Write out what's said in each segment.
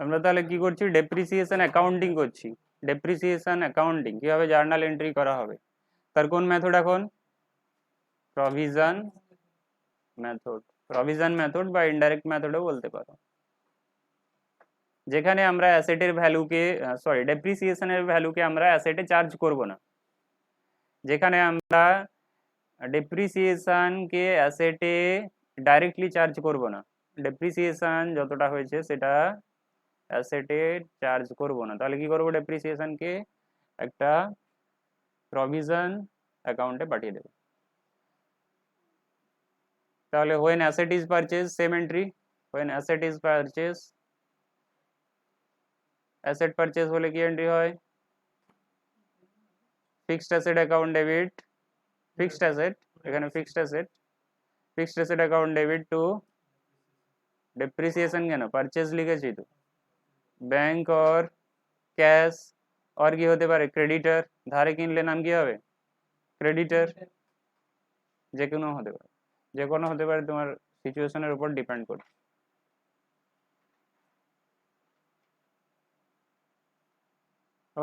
আমরা তাহলে কি করছি, ডেপ্রিসিয়েশন অ্যাকাউন্টিং করছি। ডেপ্রিসিয়েশন অ্যাকাউন্টিং কিভাবে জার্নাল এন্ট্রি করা হবে, তার কোন মেথড এখন, প্রভিশন মেথড। প্রভিশন মেথড বা ইনডাইরেক্ট মেথডও বলতে পারো, যেখানে আমরা অ্যাসেটের ভ্যালুকে, সরি ডেপ্রিসিয়েশনের ভ্যালুকে আমরা অ্যাসেটে চার্জ করব না, যেখানে আমরা ডেপ্রিসিয়েশনকে অ্যাসেটে ডাইরেক্টলি চার্জ করব না, ডেপ্রিসিয়েশন যতটা হয়েছে সেটা অ্যাসেটে চার্জ করব না, তাহলে কি করব, ডেপ্রিসিয়েশনকে একটা প্রভিশন অ্যাকাউন্টে পাঠিয়ে দেব। তাহলে when asset is purchased, same entry, when asset is purchased, asset purchase হলে কি এন্ট্রি হয়, fixed asset account debit, fixed asset, এখানে fixed asset, fixed asset account debit to depreciation, কেন পারচেজ লিখেছি তো, ব্যাংক और ক্যাশ, और কি হতে পারে ক্রেডিটর, ধারে কিনলে নাম কি হবে ক্রেডিটর, যে কোনো হতে পারে, যে কোনো হতে পারে, তোমার সিচুয়েশনের উপর ডিপেন্ড করে।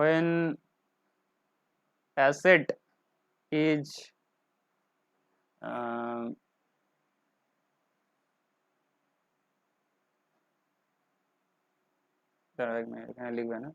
when asset is দাঁড়াও এক মিনিট, এখানে লিখবে না,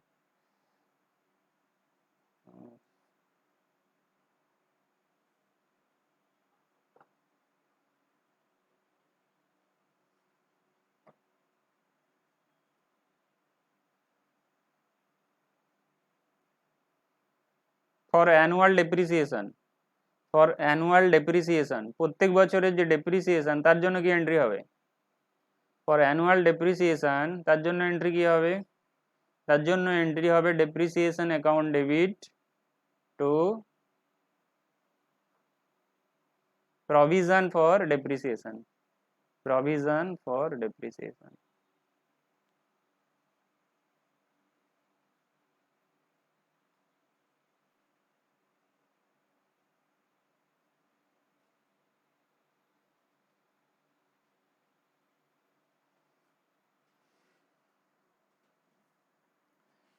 for annual depreciation, for annual depreciation প্রত্যেক বছরের যে ডেপ্রিসিয়েশন তার জন্য কি এন্ট্রি হবে, ফর অ্যানুয়াল ডেপ্রিসিয়েশন তার জন্য এন্ট্রি কি হবে, তার জন্য এন্ট্রি হবে depreciation account debit two provision for depreciation, provision for depreciation।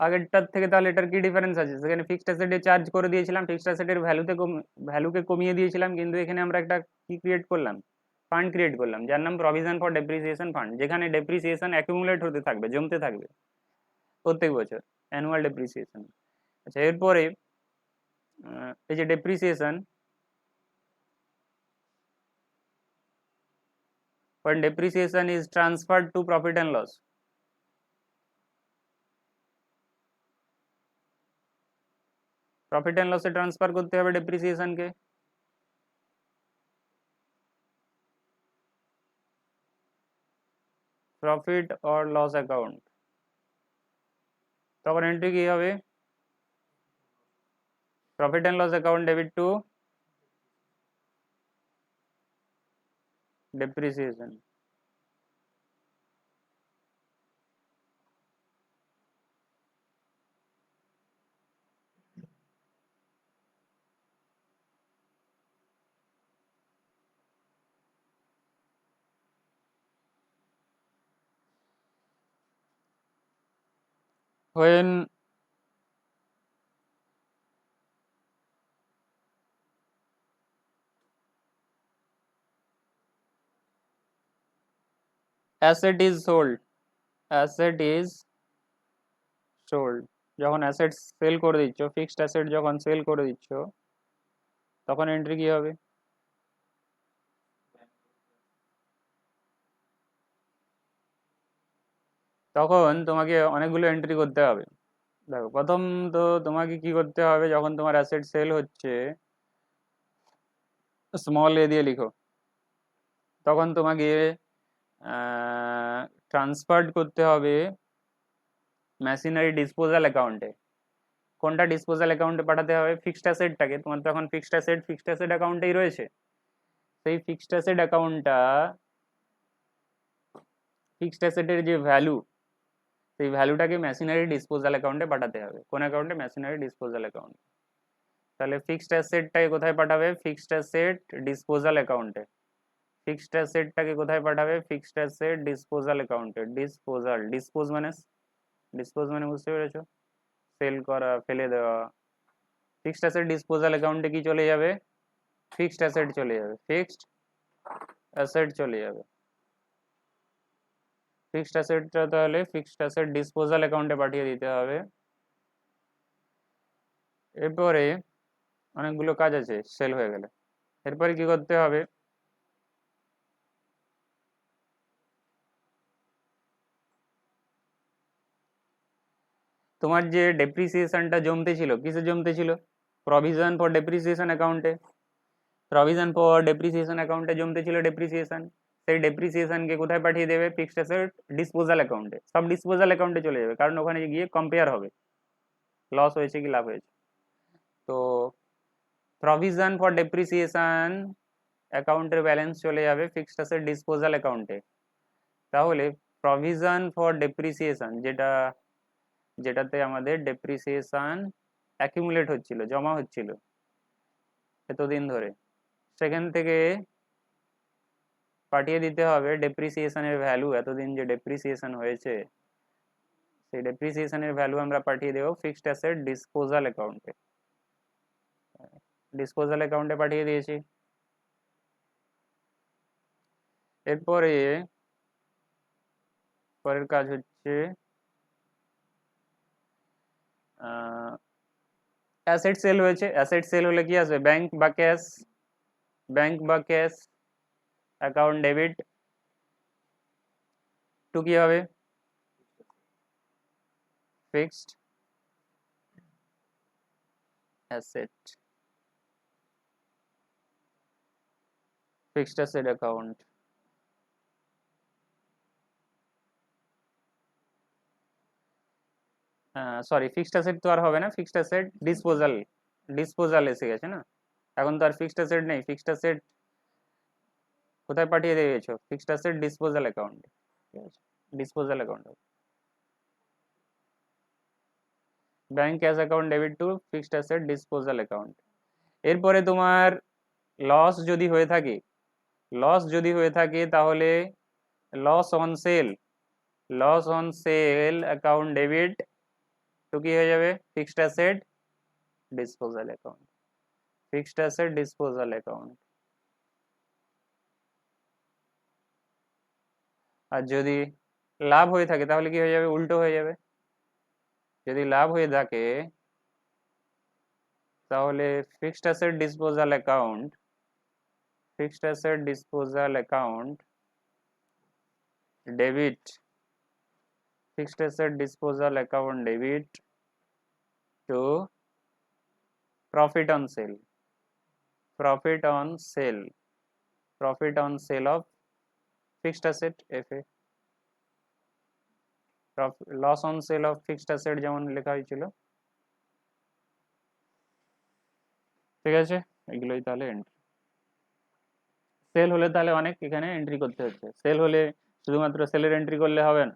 আগেরটার থেকে তাহলে এটার কি ডিফারেন্স আছে, সেখানে ফিক্সড অ্যাসেটে চার্জ করে দিয়েছিলাম, ফিক্সড অ্যাসেটের ভ্যালুকে কমিয়ে দিয়েছিলাম, কিন্তু এখানে আমরা একটা কি ক্রিয়েট করলাম, ফান্ড ক্রিয়েট করলাম যার নাম প্রভিশন ফর ডেপ্রিসিয়েশন ফান্ড, যেখানে ডেপ্রিসিয়েশন অ্যাকুমুলেট হতে থাকবে, জমতে থাকবে প্রত্যেক বছর, অ্যানুয়াল ডেপ্রিসিয়েশন। আচ্ছা এরপরে এই যে depreciation, when depreciation is transferred to profit and loss, profit and লসে ট্রান্সফার করতে হবে ডেপ্রিসিয়েশনকে, প্রফিট অর লস অ্যাকাউন্ট, তখন এন্ট্রি কি হবে, profit and loss account debit to depreciation. when asset is sold, asset is sold, যখন asset sell করে দিচ্ছ, ফিক্সড অ্যাসেট যখন সেল করে দিচ্ছ তখন এন্ট্রি কি হবে, তখন তোমাকে অনেকগুলো এন্ট্রি করতে হবে। দেখো প্রথম তো তোমাকে কি করতে হবে, যখন তোমার অ্যাসেট সেল হচ্ছে, স্মল এ দিয়ে লিখো, তখন তোমাকে ট্রান্সফার করতে হবে মেশিনারি ডিসপোজাল অ্যাকাউন্টে। কোনটা ডিসপোজাল অ্যাকাউন্টে পাঠাতে হবে, ফিক্সড অ্যাসেটটাকে, তোমার তো এখন ফিক্সড অ্যাসেট অ্যাকাউন্টেই রয়েছে, সেই ফিক্সড অ্যাসেট অ্যাকাউন্টটা, ফিক্সড অ্যাসেটের যে ভ্যালু, সেই ভ্যালুটাকে মেশিনারি ডিসপোজাল অ্যাকাউন্টে পাঠাতে হবে, কোন অ্যাকাউন্টে, মেশিনারি ডিসপোজাল অ্যাকাউন্ট। তাহলে ফিক্সড অ্যাসেটটাকে কোথায় পাঠাবে, ফিক্সড অ্যাসেট ডিসপোজাল অ্যাকাউন্টে, ফিক্সড অ্যাসেটটাকে কোথায় পাঠাবে, ফিক্সড অ্যাসেট ডিসপোজাল অ্যাকাউন্টে, ডিসপোজাল, ডিসপোজ মানে ডিসপোজ মানে বুঝতে পেরেছো, সেল করা, ফেলে দেওয়া। ফিক্সড অ্যাসেট ডিসপোজাল অ্যাকাউন্টে কি চলে যাবে, ফিক্সড অ্যাসেট চলে যাবে, ফিক্সড অ্যাসেট চলে যাবে। ফিক্সড অ্যাসেটটা তাহলে ফিক্সড অ্যাসেট ডিসপোজাল অ্যাকাউন্টে পাঠিয়ে দিতে হবে। এরপরে অনেকগুলো কাজ আছে সেল হয়ে গেলে, এরপরে কি করতে হবে, তোমার যে ডেপ্রিসিয়েশনটা জমতে ছিল, কিসে জমতে ছিল, প্রভিশন ফর ডেপ্রিসিয়েশন অ্যাকাউন্টে, প্রভিশন ফর ডেপ্রিসিয়েশন অ্যাকাউন্টে জমতে ছিল ডেপ্রিসিয়েশন, সেই ডেপ্রিসিয়েশনকে কোথায় পাঠিয়ে দেবে, ফিক্সড অ্যাসেট ডিসপোজাল অ্যাকাউন্টে, সব ডিসপোজাল অ্যাকাউন্টে চলে যাবে, কারণ ওখানে গিয়ে কম্পেয়ার হবে লস হয়েছে কি লাভ হয়েছে। তো প্রভিশন ফর ডেপ্রিসিয়েশন অ্যাকাউন্টের ব্যালেন্স চলে যাবে ফিক্সড অ্যাসেট ডিসপোজাল অ্যাকাউন্টে। তাহলে প্রভিশন ফর ডেপ্রিসিয়েশন যেটাতে আমাদের ডেপ্রিসিয়েশন অ্যাকিউমুলেট হচ্ছিল, জমা হচ্ছিল এতদিন ধরে, সেখান থেকে পাঠিয়ে দিতে হবে ডেপ্রিসিয়েশনের ভ্যালু, এতদিন যে ডেপ্রিসিয়েশন হয়েছে সেই ডেপ্রিসিয়েশনের ভ্যালু আমরা পাঠিয়ে দেবো ফিক্সড অ্যাসেট ডিসপোজাল অ্যাকাউন্টে, ডিসপোজাল অ্যাকাউন্টে পাঠিয়ে দিয়েছি। এরপরে পরের কাজ হচ্ছে অ্যাসেট সেল হয়েছে, অ্যাসেট সেল হলে কি আসবে, ব্যাংক বা ক্যাশ, ব্যাংক বা ক্যাশ অ্যাকাউন্ট ডেবিট টু কি হবে, fixed asset, fixed asset account. Sorry, fixed asset তো আর হবে না, ফিক্সড অ্যাসেট ডিসপোজাল, ডিসপোজাল এসে গেছে না, এখন তো আর ফিক্সড অ্যাসেট নেই, ফিক্সড অ্যাসেট কোথায় পাঠিয়ে দিয়েছো, ফিক্সড অ্যাসেট ডিসপোজাল অ্যাকাউন্ট, ঠিক আছে, disposal account, bank cash account debit to fixed asset disposal account. এরপরে তোমার লস যদি হয়ে থাকে, লস যদি হয়ে থাকে তাহলে loss on sale, loss on sale account debit তো কি হয়ে যাবে, fixed asset disposal account, fixed asset disposal account. আর যদি লাভ হয়ে থাকে তাহলে কি হয়ে যাবে, উল্টো হয়ে যাবে, যদি লাভ হয়ে থাকে তাহলে fixed asset disposal account, fixed asset disposal account debit, fixed asset disposal account debit to profit on sale, profit on sale, profit on sale of fixed asset FA, loss on sale of fixed asset যেমন লেখা হয়েছিল, ঠিক আছে, এগুলোই তাহলে entry. Sell হলে তাহলে অনেক এখানে এন্ট্রি করতে হচ্ছে, সেল হলে শুধুমাত্র সেলের এন্ট্রি করলে হবে না,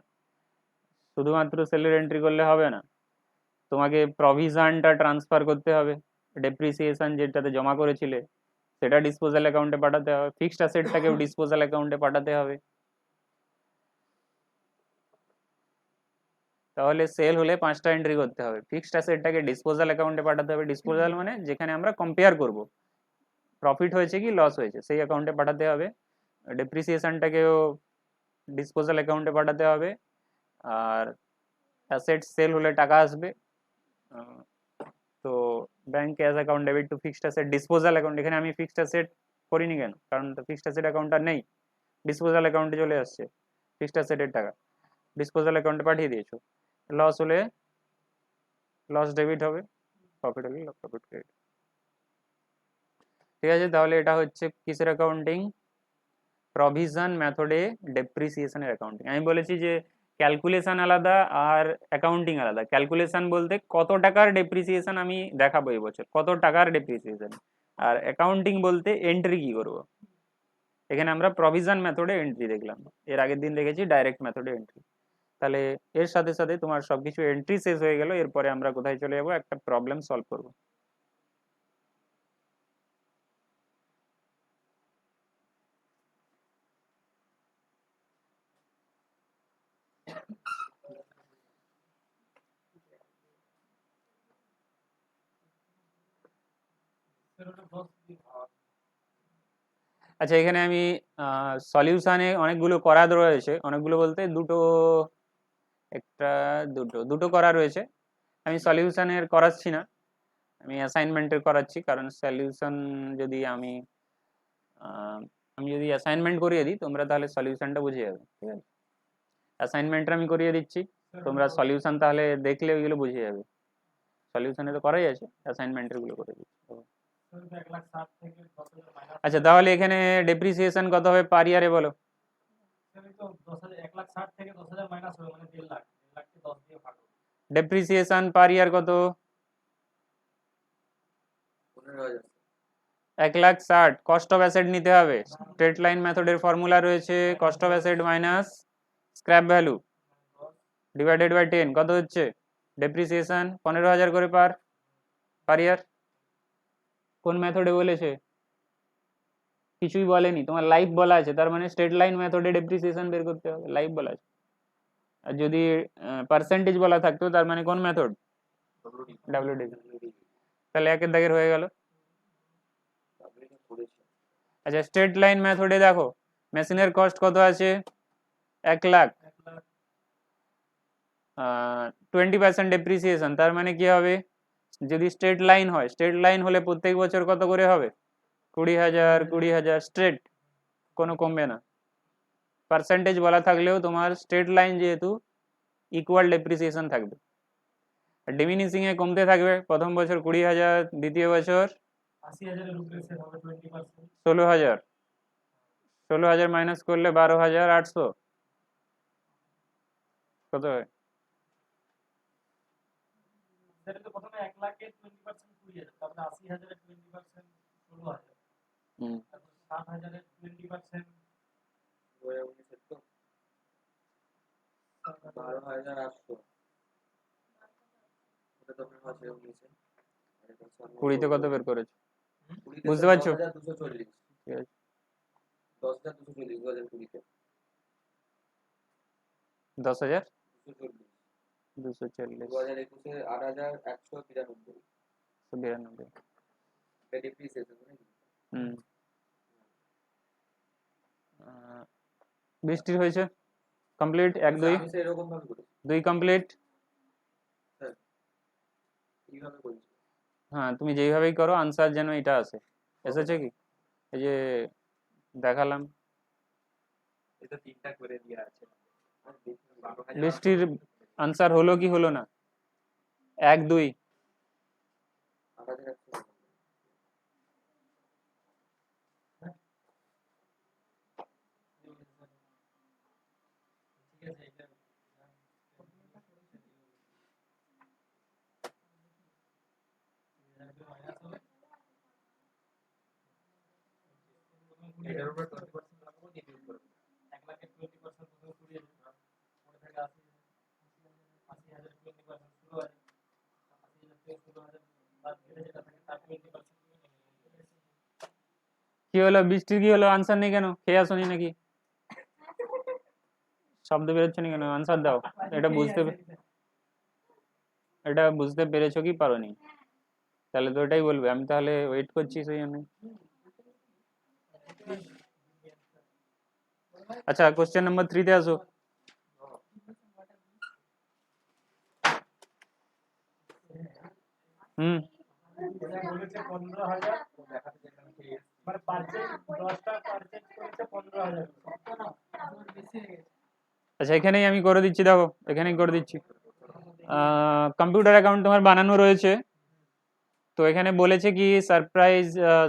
শুধুমাত্র সেলের এন্ট্রি করলে হবে না, তোমাকে প্রভিশনটা ট্রান্সফার করতে হবে, ডেপ্রিসিয়েশন যেটাতে জমা করেছিলে সেটা ডিসপোজাল অ্যাকাউন্টে পাঠাতে হবে, ফিক্সড অ্যাসেটটাকেও ডিসপোজাল অ্যাকাউন্টে পাঠাতে হবে। তাহলে সেল হলে 5টা এন্ট্রি করতে হবে, ফিক্সড অ্যাসেটটাকে ডিসপোজাল অ্যাকাউন্টে পাঠাতে হবে, ডিসপোজাল মানে যেখানে আমরা কম্পেয়ার করব প্রফিট হয়েছে কি লস হয়েছে সেই অ্যাকাউন্টে পাঠাতে হবে, ডেপ্রিসিয়েশনটাকেও ডিসপোজাল অ্যাকাউন্টে পাঠাতে হবে, আর অ্যাসেট সেল হলে টাকা আসবে, তো bank cash account debit to fixed asset disposal account, এখানে আমি ফিক্সড অ্যাসেট করিনি কেন, কারণ ফিক্সড অ্যাসেট অ্যাকাউন্টটা নেই, ডিসপোজাল অ্যাকাউন্টে চলে আসছে ফিক্সড অ্যাসেটের টাকা, ডিসপোজাল অ্যাকাউন্টে পাঠিয়ে দিয়েছো, লস হলে লস ডেবিট হবে, প্রফিট হলে প্রফিট ক্রেডিট। ঠিক আছে, তাহলে এটা হচ্ছে কিসের অ্যাকাউন্টিং, প্রভিশন মেথডে ডেপ্রিসিয়েশনের অ্যাকাউন্টিং। আমি বলেছি যে ক্যালকুলেশন আলাদা আর অ্যাকাউন্টিং আলাদা, ক্যালকুলেশন বলতে কত টাকার ডেপ্রিসিয়েশন আমি দেখাবো এই বছর, কত টাকার ডেপ্রিসিয়েশন, আর অ্যাকাউন্টিং বলতে এন্ট্রি কি করব। এখানে আমরা প্রভিশন মেথডে এন্ট্রি দেখলাম, এর আগের দিন দেখেছি ডাইরেক্ট মেথডে এন্ট্রি। তাহলে এর সাথে সাথে তোমার সবকিছু এন্ট্রি শেষ হয়ে গেল, এরপরে আমরা কোথায় চলে যাবো, একটা প্রবলেম সলভ করব। আচ্ছা এখানে আমি সলিউশনে অনেকগুলো করা রয়েছে, অনেকগুলো বলতে দুটো, একটা দুটো দুটো করা রয়েছে। আমি সলিউশনের করাচ্ছি না, আমি অ্যাসাইনমেন্টের করাচ্ছি, কারণ সলিউশন যদি আমি যদি অ্যাসাইনমেন্ট করিয়ে দিই তোমরা তাহলে সলিউশনটা বুঝে যাবে, ঠিক আছে? অ্যাসাইনমেন্টটা আমি করিয়ে দিচ্ছি, তোমরা সলিউশন তাহলে দেখলে ওইগুলো বুঝে যাবে। সলিউশনে তো করাই আছে, অ্যাসাইনমেন্টের গুলো করে দিচ্ছি। আচ্ছা তাহলে এখানে ডেপ্রিসিয়েশন কত হবে পার ইয়ারে বলো? ডেপ্রিসিয়েশন পার ইয়ার কত? 1,60,000। কস্ট অফ অ্যাসেট নিতে হবে, স্ট্রেট লাইন মেথডের ফর্মুলা রয়েছে cost of asset minus scrap value divided by 10, কত হচ্ছে ডেপ্রিসিয়েশন? 15,000 করে পার ইয়ার। কোন মেথডে বলেছে? কিছুই বলেনি, তোমার লাইফ বলা আছে, তার মানে স্ট্রেট লাইন মেথডে ডেপ্রিসিয়েশন বের করতে হবে, লাইফ বলা আছে। আর যদি পার্সেন্টেজ বলা থাকতো তার মানে কোন মেথড? ডাব্লিউডি। তাহলে একের দাগের হয়ে গেল। আচ্ছা স্ট্রেট লাইন মেথডে দেখো মেশিনের কস্ট কত আছে? 1,00,000, 20% ডেপ্রিসিয়েশন, তার মানে কি হবে? যদি স্ট্রেট লাইন হয়, স্ট্রেট লাইন হলে প্রত্যেক বছর কত করে হবে? 20,000 20,000 স্ট্রেট, কোনো কমবে না। পার্সেন্টেজ বলা থাকলেও তোমার স্ট্রেট লাইন যেহেতু ইকুয়াল ডেপ্রিসিয়েশন থাকবে। ডিমিনিশিং এ কমতে থাকবে, প্রথম বছর 20,000, দ্বিতীয় বছর 16,000, 16,000 মাইনাস করলে 12,800 কত হয়? কুড়িতে কত বের করেছো বুঝতে পারছো? ঠিক আছে। 10,000 240 192। বৃষ্টির হয়েছে কমপ্লিট, 1 2 2 কমপ্লিট। হ্যাঁ তুমি যেইভাবেই করো আনসার যেন এটা আসে। এসেছে কি? এই যে দেখালাম বৃষ্টির আনসার হলো কি হলো না? 1 2 কি হলো? বৃষ্টির কি হলো? আনসার নেই কেন? খেয়ে আসনি নাকি? শব্দ বেরোচ্ছে না কেন? আনসার দাও। এটা বুঝতে পেরেছো কি পারোনি? তাহলে তো এটাই বলবে, আমি তাহলে ওয়েট করছি সেই জন্য। আচ্ছা কোশ্চেন নাম্বার 3 তে আসো। হুম আচ্ছা এখানেই আমি করে দিচ্ছি, দেখো এখানেই করে দিচ্ছি। কম্পিউটার অ্যাকাউন্ট তোমার বানানো রয়েছে, তো এখানে বলেছে কি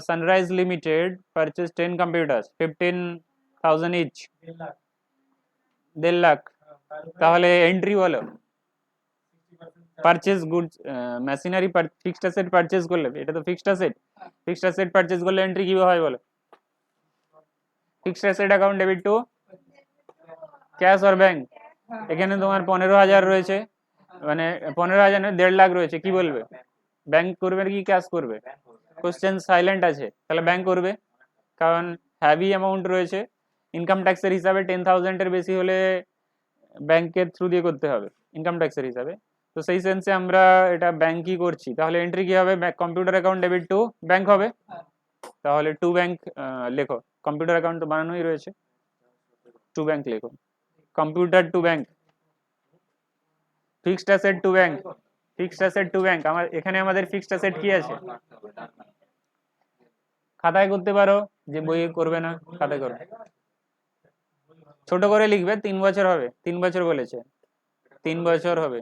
Sunrise limited purchase 10 computer 15,000 each, 1.5 lakh. তাহলে এন্ট্রি বলো, purchase goods machinery fixed asset purchase করলে, এটা তো ফিক্সড অ্যাসেট পারচেজ করলে এন্ট্রি কি হয় বলো? Fixed asset account debit to cash or bank. এখানে তোমার 15,000 রয়েছে, মানে 15,000 1.5 লাখ রয়েছে, কি বলবে? ব্যাংক করবে কি ক্যাশ করবে? কোশ্চেন সাইলেন্ট আছে, তাহলে ব্যাংক করবে, কারণ হ্যাভি অ্যামাউন্ট রয়েছে। ইনকাম ট্যাক্সের হিসাবে 10,000 এর বেশি হলে ব্যাংকের থ্রু দিয়ে করতে হবে ইনকাম ট্যাক্সের হিসাবে। তো সেই সেন্সে আমরা এটা ব্যাংকই করছি, তাহলে এন্ট্রি কি হবে? Computer account debit to bank হবে। তাহলে টু ব্যাংক লেখো, কম্পিউটার অ্যাকাউন্ট তো বানানোই রয়েছে, টু ব্যাংক লেখো, computer two bank, fixed asset two bank, fixed asset to bank. আমার এখানে আমাদের ফিক্সড অ্যাসেট কি আছে? খাতায় করতে পারো, যে বইয়ে করবে না খাতায় করবে, ছোট করে লিখবে। 3 বছর হবে, 3 বছর বলেছে, 3 বছর হবে।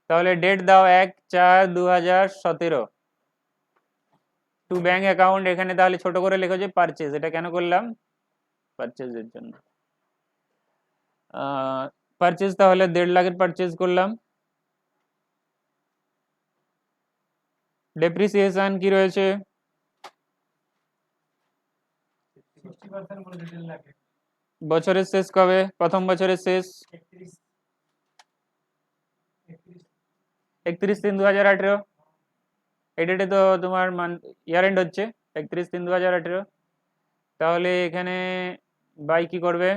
তাহলে ডেট দাও 1/4/2017। টু ব্যাংক অ্যাকাউন্ট, এখানে তাহলে ছোট করে লেখো যে পারচেজ। এটা কেন করলাম? পারচেজের জন্য। পারচেজ তাহলে 1.5 লাখের পারচেজ করলাম। ডেপ্রিসিয়েশন কি রয়েছে? বছরের শেষ কবে? প্রথম বছরের শেষ 31/3/2018। এই ডেটে তো তোমার ইয়ার এন্ড হচ্ছে 31/3/2018। তাহলে এখানে বাই কি করবে?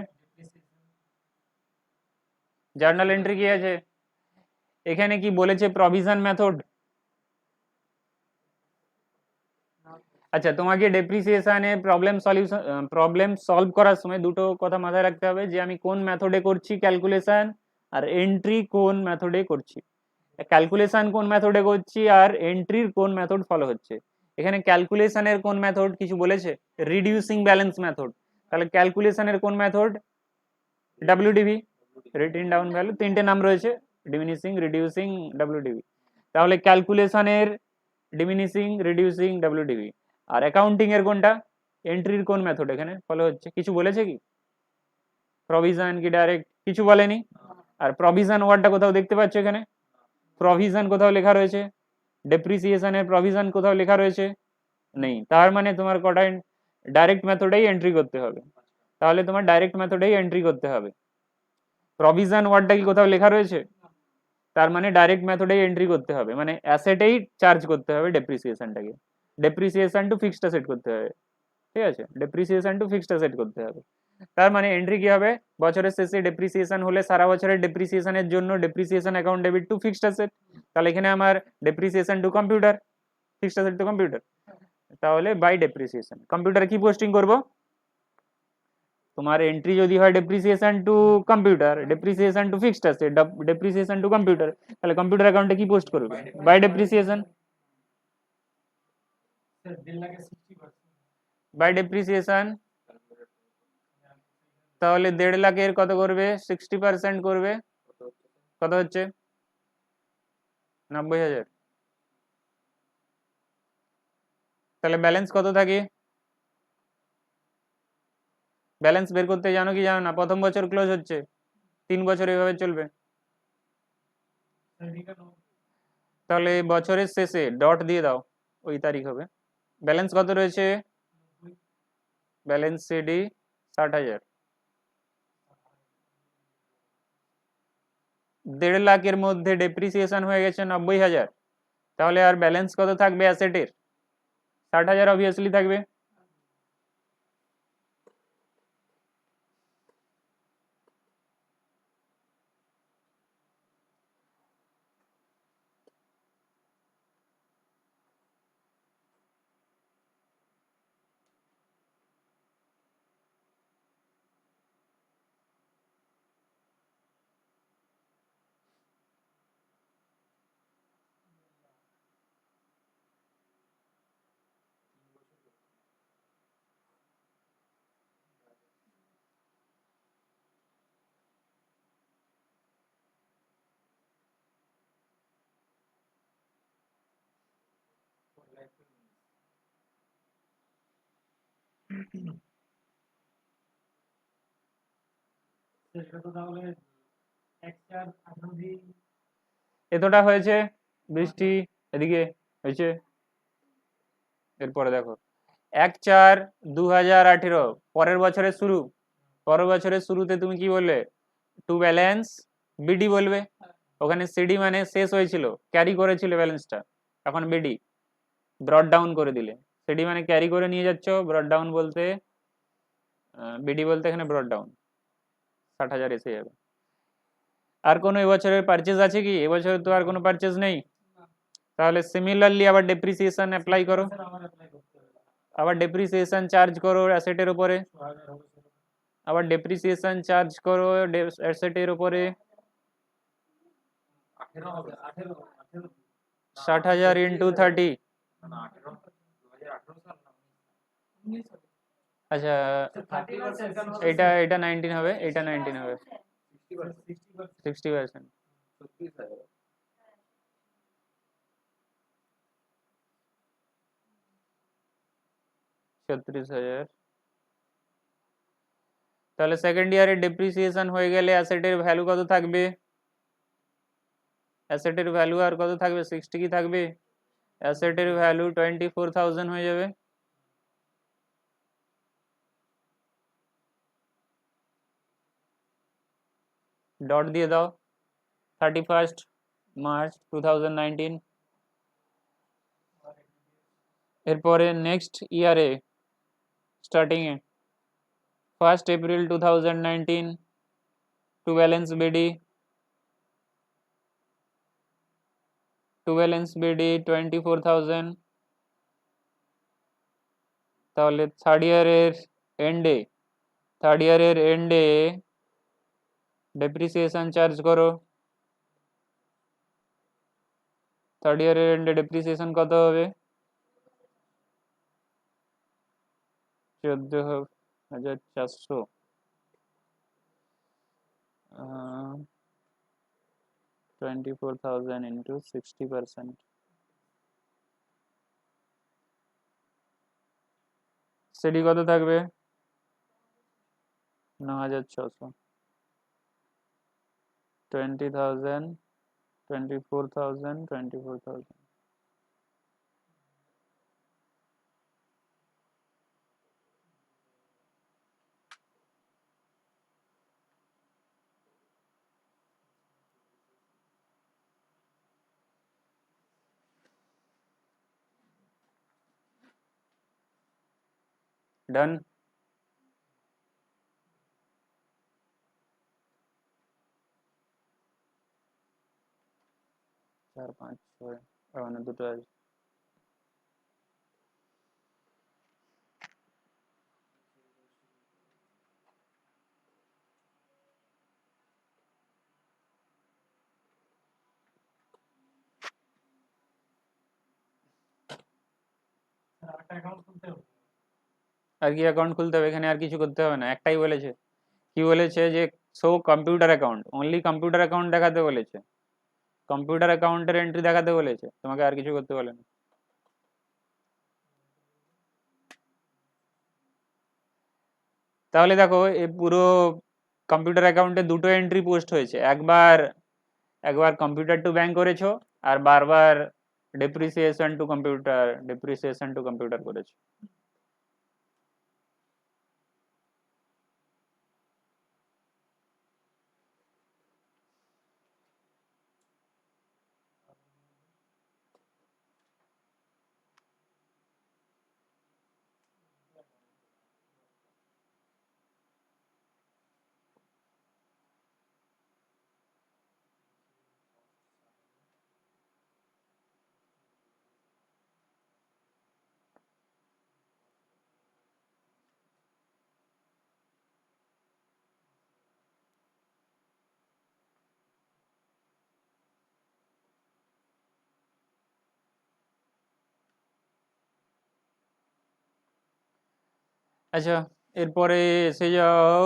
জার্নাল এন্ট্রি কি আছে? এখানে কি বলেছে? Provision method. আচ্ছা, তোমাকে ডেপ্রিসিয়েশনে প্রবলেম সলভ করার সময় দুটো কথা মাথায় রাখতে হবে, যে আমি কোন মেথডে করছি ক্যালকুলেশন, আর এন্ট্রি কোন মেথডে করছি। ক্যালকুলেশন কোন মেথডে করছি আর এন্ট্রির কোন মেথড ফলো হচ্ছে। এখানে ক্যালকুলেশনের কোন মেথড কিছু বলেছে? Reducing balance method. তাহলে ক্যালকুলেশনের কোন method? WDV, written down value. তিনটে নাম রয়েছে, ডিমিনিশিং, রিডিউসিং, ডাব্লিউডিভি। তাহলে ক্যালকুলেশনের ডিমিনিশিং, রিডিউসিং, ডাব্লিউডিভি। আর অ্যাকাউন্টিং এর কোনটা? এন্ট্রির কোন মেথড এখানে ফলো হচ্ছে? কিছু বলেছে কি? প্রভিশন কি ডাইরেক্ট? কিছু বলেনি। আর প্রভিশন ওয়ার্ডটা কোথাও দেখতে পাচ্ছ এখানে? প্রভিশন কোথাও লেখা রয়েছে? ডেপ্রিসিয়েশনের প্রভিশন কোথাও লেখা রয়েছে? নেই। তার মানে তোমার কটা ডাইরেক্ট মেথডেই এন্ট্রি করতে হবে। তাহলে তোমার ডাইরেক্ট মেথডেই এন্ট্রি করতে হবে। প্রভিশন ওয়ার্ডটা কি কোথাও লেখা রয়েছে? তার মানে ডাইরেক্ট মেথডেই এন্ট্রি করতে হবে, মানে অ্যাসেটেই চার্জ করতে হবে ডেপ্রিসিয়েশনটাকে। ডেপ্রিসিয়েশন টু ফিক্সড অ্যাসেট করতে হবে, ঠিক আছে? ডেপ্রিসিয়েশন টু ফিক্সড অ্যাসেট করতে হবে। তার মানে এন্ট্রি কি হবে? বছরের শেষে ডেপ্রিসিয়েশন হলে সারা বছরের ডেপ্রিসিয়েশনের জন্য depreciation account debit to fixed asset. তাহলে এখানে আমার depreciation to computer, fixed asset to computer. তাহলে বাই ডেপ্রিসিয়েশন কম্পিউটারে কি পোস্টিং করব? তোমার এন্ট্রি যদি হয় depreciation to computer, depreciation to fixed asset, depreciation to computer, তাহলে কম্পিউটার অ্যাকাউন্টে কি পোস্ট করবে? By depreciation. By depreciation. তাহলে 1.5 লাখের কত করবে? 60% করবে। কত হচ্ছে? 90,000। তাহলে ব্যালেন্স কত থাকে? ব্যালেন্স বের করতে জানো কি জানো না? প্রথম বছর ক্লোজ হচ্ছে, 3 বছর এইভাবে চলবে। তাহলে বছরের শেষে ডট দিয়ে দাও, ওই তারিখ হবে। ব্যালেন্স কত রয়েছে? Balance CD 60,000। 1.5 লাখের মধ্যে ডেপ্রিসিয়েশন হয়ে গেছে 90,000। তাহলে আর ব্যালেন্স কত থাকবে অ্যাসেটের? 60,000 অবভিয়াসলি থাকবে। এতটা হয়েছে বৃষ্টি এদিকে হয়েছে। এরপরে দেখো 1/4/2018, পরের বছরের শুরু। পরের বছরের শুরুতে তুমি কি বললে? টু ব্যালেন্স বিডি বলবে। ওখানে সিডি মানে শেষ হয়েছিল, ক্যারি করেছিল ব্যালেন্সটা, এখন বিডি ব্রড ডাউন করে দিলে। সিডি মানে ক্যারি করে নিয়ে যাচ্ছ, ব্রড ডাউন বলতে বিডি বলতে এখানে ব্রড ডাউন, 60,000 এসে যাবে। আর কোনো এবছরের পারচেজ আছে কি? এবছরে তো আর কোনো পারচেজ নেই। তাহলে সিমিলারলি আবার ডেপ্রিসিয়েশন অ্যাপ্লাই করো, আবার ডেপ্রিসিয়েশন চার্জ করো অ্যাসেটের উপরে, আবার ডেপ্রিসিয়েশন চার্জ করো অ্যাসেটের উপরে 60,000 ইন্টু 30। আচ্ছা, এটা এটা 19 হবে, এটা 19 হবে, 60%। 36,000। তাহলে সেকেন্ড ইয়ারে ডেপ্রিসিয়েশন হয়ে গেলে অ্যাসেটের ভ্যালু কত থাকবে? অ্যাসেটের ভ্যালু আর কত থাকবে? 60 কি থাকবে? অ্যাসেটের ভ্যালু 24,000 হয়ে যাবে। ডট দিয়ে দাও 31 মার্চ 2019। এরপরে নেক্সট ইয়ারে starting A 1 April 2019 to balance BD, 24,000। তাহলে থার্ড ইয়ারের এন্ডে ডেপ্রিসিয়েশন চার্জ করো। থার্ড ইয়ারের এন্ডে ডেপ্রিসিয়েশন কত হবে? 14,400। 24,000 ইন্টু 60%, সিডি কত থাকবে? 9,600। 20,000, 24,000, 24,000। ডান। 4, 5, 6 মানে দুটো আছে। আর কি অ্যাকাউন্ট খুলতে হবে? এখানে আর কিছু করতে হবে না, একটাই বলেছে। কি বলেছে যে show computer account, only computer account দেখাতে বলেছে, কম্পিউটার অ্যাকাউন্টের এন্ট্রি দেখাতে বলেছে, তোমাকে আর কিছু করতে বলে না। তাহলে দেখো এই পুরো কম্পিউটার অ্যাকাউন্টে দুটো এন্ট্রি পোস্ট হয়েছে, একবার একবার কম্পিউটার টু ব্যাংক করেছো, আর বারবার ডেপ্রিসিয়েশন টু কম্পিউটার করেছো। আচ্ছা, এরপরে এসে যাও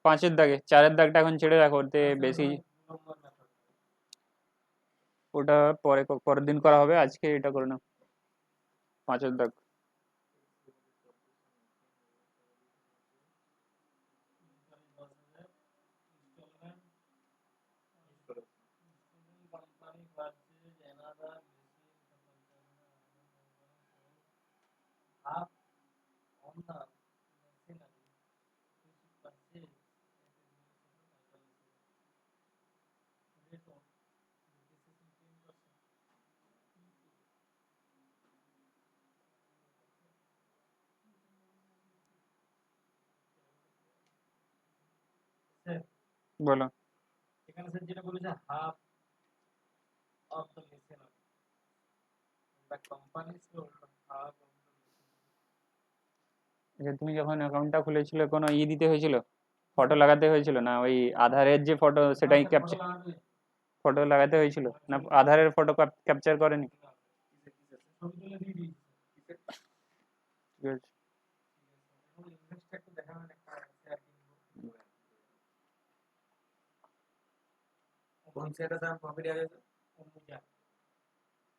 5-এর দাগে। 4-এর দাগটা এখন ছেড়ে রাখো, ওতে বেশি, ওটা পরের দিন করা হবে, আজকে এটা করে নাও। 5-এর দাগ। বলো। এখানে স্যার যেটা বলেছে half of the machinery the company sold half of the যে তুমি যখন অ্যাকাউন্টটা খুলেছিল কোনো দিতে হয়েছিল, ফটো লাগাতে হয়েছিল না ওই আধারের যে ফটো সেটাই ফটো ক্যাপচার, লাগানো ফটো লাগাতে হয়েছিল না আধারের ফটো ক্যাপচার করেনি? ছবি তুলে দিয়ে দিয়েছি ঠিক আছে। এখন ইনভেস্টটা একটু দেখাবেন একটা শেয়ার কিনবো কোন শেয়ারটা দাম প্রফিট আছে অম্বুজা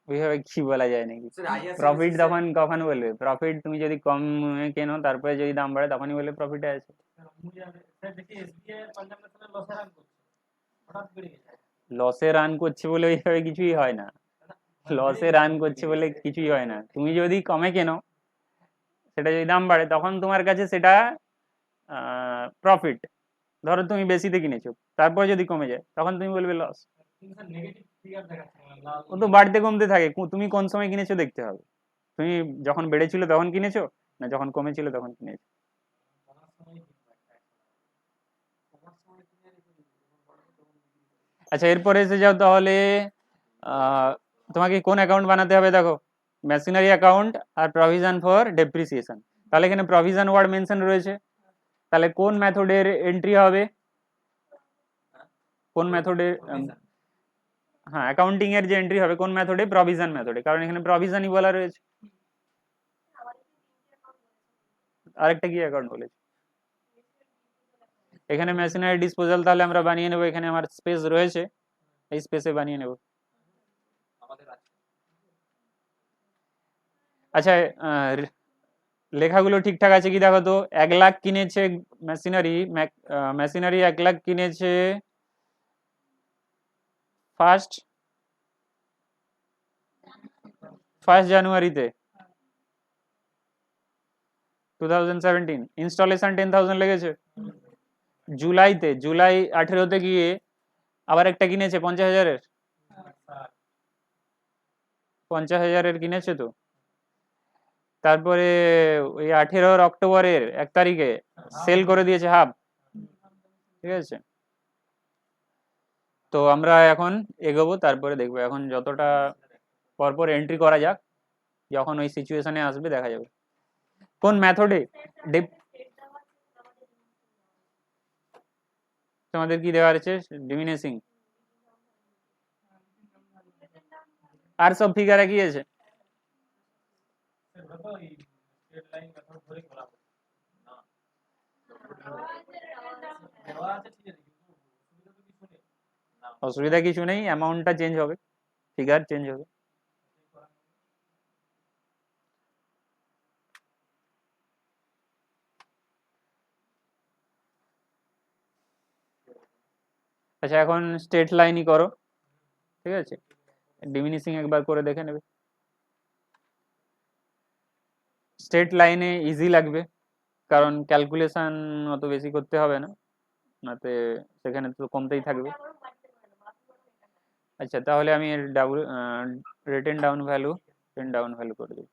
ওইভাবে কি বলা যায় নাকি? স্যার আইআরসিটিসি প্রফিট তখন কখন বলবে? প্রফিট তুমি যদি কম কেনো তারপরে যদি দাম বাড়ে তখনই বলবে প্রফিটে আছে। স্যার অম্বুজা স্যার দেখি এসবিআই আর পাঞ্জাব ন্যাশনাল লসে রান করছে হঠাৎ বেড়ে গেছে লসে রান করছে বলে ওইভাবে কিছুই হয় না, লসে রান করছে বলে কিছুই হয় না। তুমি যদি কমে কেনো, সেটা যদি দাম বাড়ে তখন তোমার কাছে সেটা প্রফিট। ধরো তুমি বেশিতে কিনেছো, তারপর যদি কমে যায় তখন তুমি বলবে লস। কিন্তু স্যার নেগেটিভ ফিগার দেখাচ্ছে মানে লাল ও তো বাড়তে কমতে থাকে, তুমি কোন সময় কিনেছো দেখতে হবে। তুমি যখন বেড়েছিল তখন কিনেছো, না যখন কমেছিল তখন কিনেছো? কমার সময় কিনবো একটা কমার সময় কিনে রেখে দিবো যখন বাড়বে তখন বিক্রি করবো আচ্ছা এরপরে এসে যাও তাহলে। তোমাকে কোন অ্যাকাউন্ট বানাতে হবে দেখো, মেশিনারি অ্যাকাউন্ট আর প্রভিশন ফর ডেপ্রিসিয়েশন। তাহলে এখানে প্রভিশন ওয়ার্ড মেনশন রয়েছে, তাহলে কোন মেথডের এন্ট্রি হবে? কোন মেথডে? হ্যাঁ অ্যাকাউন্টিং এর যে এন্ট্রি হবে কোন মেথডে? প্রভিশন মেথডে, কারণ এখানে প্রভিশনই বলা রয়েছে। আরেকটা কি অ্যাকাউন্ট বলেছে? এখানে মেশিনারি ডিসপোজাল, তাহলে আমরা বানিয়ে নেব, এখানে আমার স্পেস রয়েছে, এই স্পেসে বানিয়ে নেব। আমাদের আছে আচ্ছা লেখাগুলো ঠিকঠাক আছে কি দেখো তো। 1 লাখ কিনেছে মেশিনারি, মেশিনারি 1 লাখ কিনেছে ফার্স্ট ফার্স্ট জানুয়ারিতে 2017। ইনস্টলেশন 10,000 লেগেছে। জুলাইতে, জুলাই 18তে গিয়ে আবার একটা কিনেছে 50,000-এর, 50,000-এর কিনেছে তো। তারপরে ওই 18 অক্টোবরের 1 তারিখে সেল করে দিয়েছে হাফ। ঠিক আছে, তো আমরা এখন এগোবো, তারপরে দেখবো এখন যতটা পরপর এন্ট্রি করা যাক, যখন ওই সিচুয়েশনে আসবে দেখা যাবে কোন মেথডে। তোমাদের কি দেওয়া আছে? ডিমিনিশিং আর সব ফিগার একই আছে। ওটা তো এই স্ট্রেট লাইন মেথড ধরে করা হবে না দেওয়া আছে ঠিক আছে কিন্তু অসুবিধা তো কিছু নেই না অসুবিধা কিছু নেই, অ্যামাউন্টটা চেঞ্জ হবে, ফিগার চেঞ্জ হবে। আচ্ছা এখন স্ট্রেট লাইনই করো, ঠিক আছে, ডিমিনিশিং একবার করে দেখে নেবে। স্ট্রেট লাইনে ইজি লাগবে, কারণ ক্যালকুলেশন অত বেশি করতে হবে না, নাতে সেখানে তো কমতেই থাকবে। আচ্ছা তাহলে আমি এর double written down value, written down value করে দিই।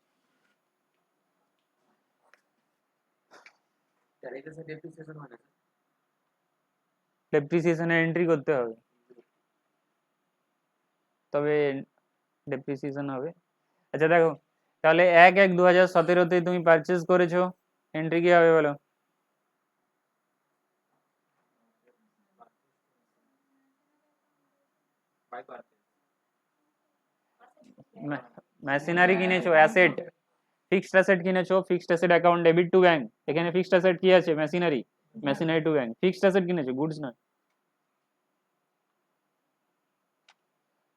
ডেপ্রিসিয়েশনের এন্ট্রি করতে হবে, তবে ডেপ্রিসিয়েশন হবে। আচ্ছা দেখো, তাহলে 1/1/2017-তে তুমি পারচেজ করেছো, এন্ট্রি কি হবে বলো? মেশিনারি কিনেছো, অ্যাসেট, ফিক্সড অ্যাসেট কিনেছো, fixed asset account debit to bank. এখানে ফিক্সড অ্যাসেট কি আছে? Machinery, machinery to bank, fixed asset কিনেছো, গুডস নয়।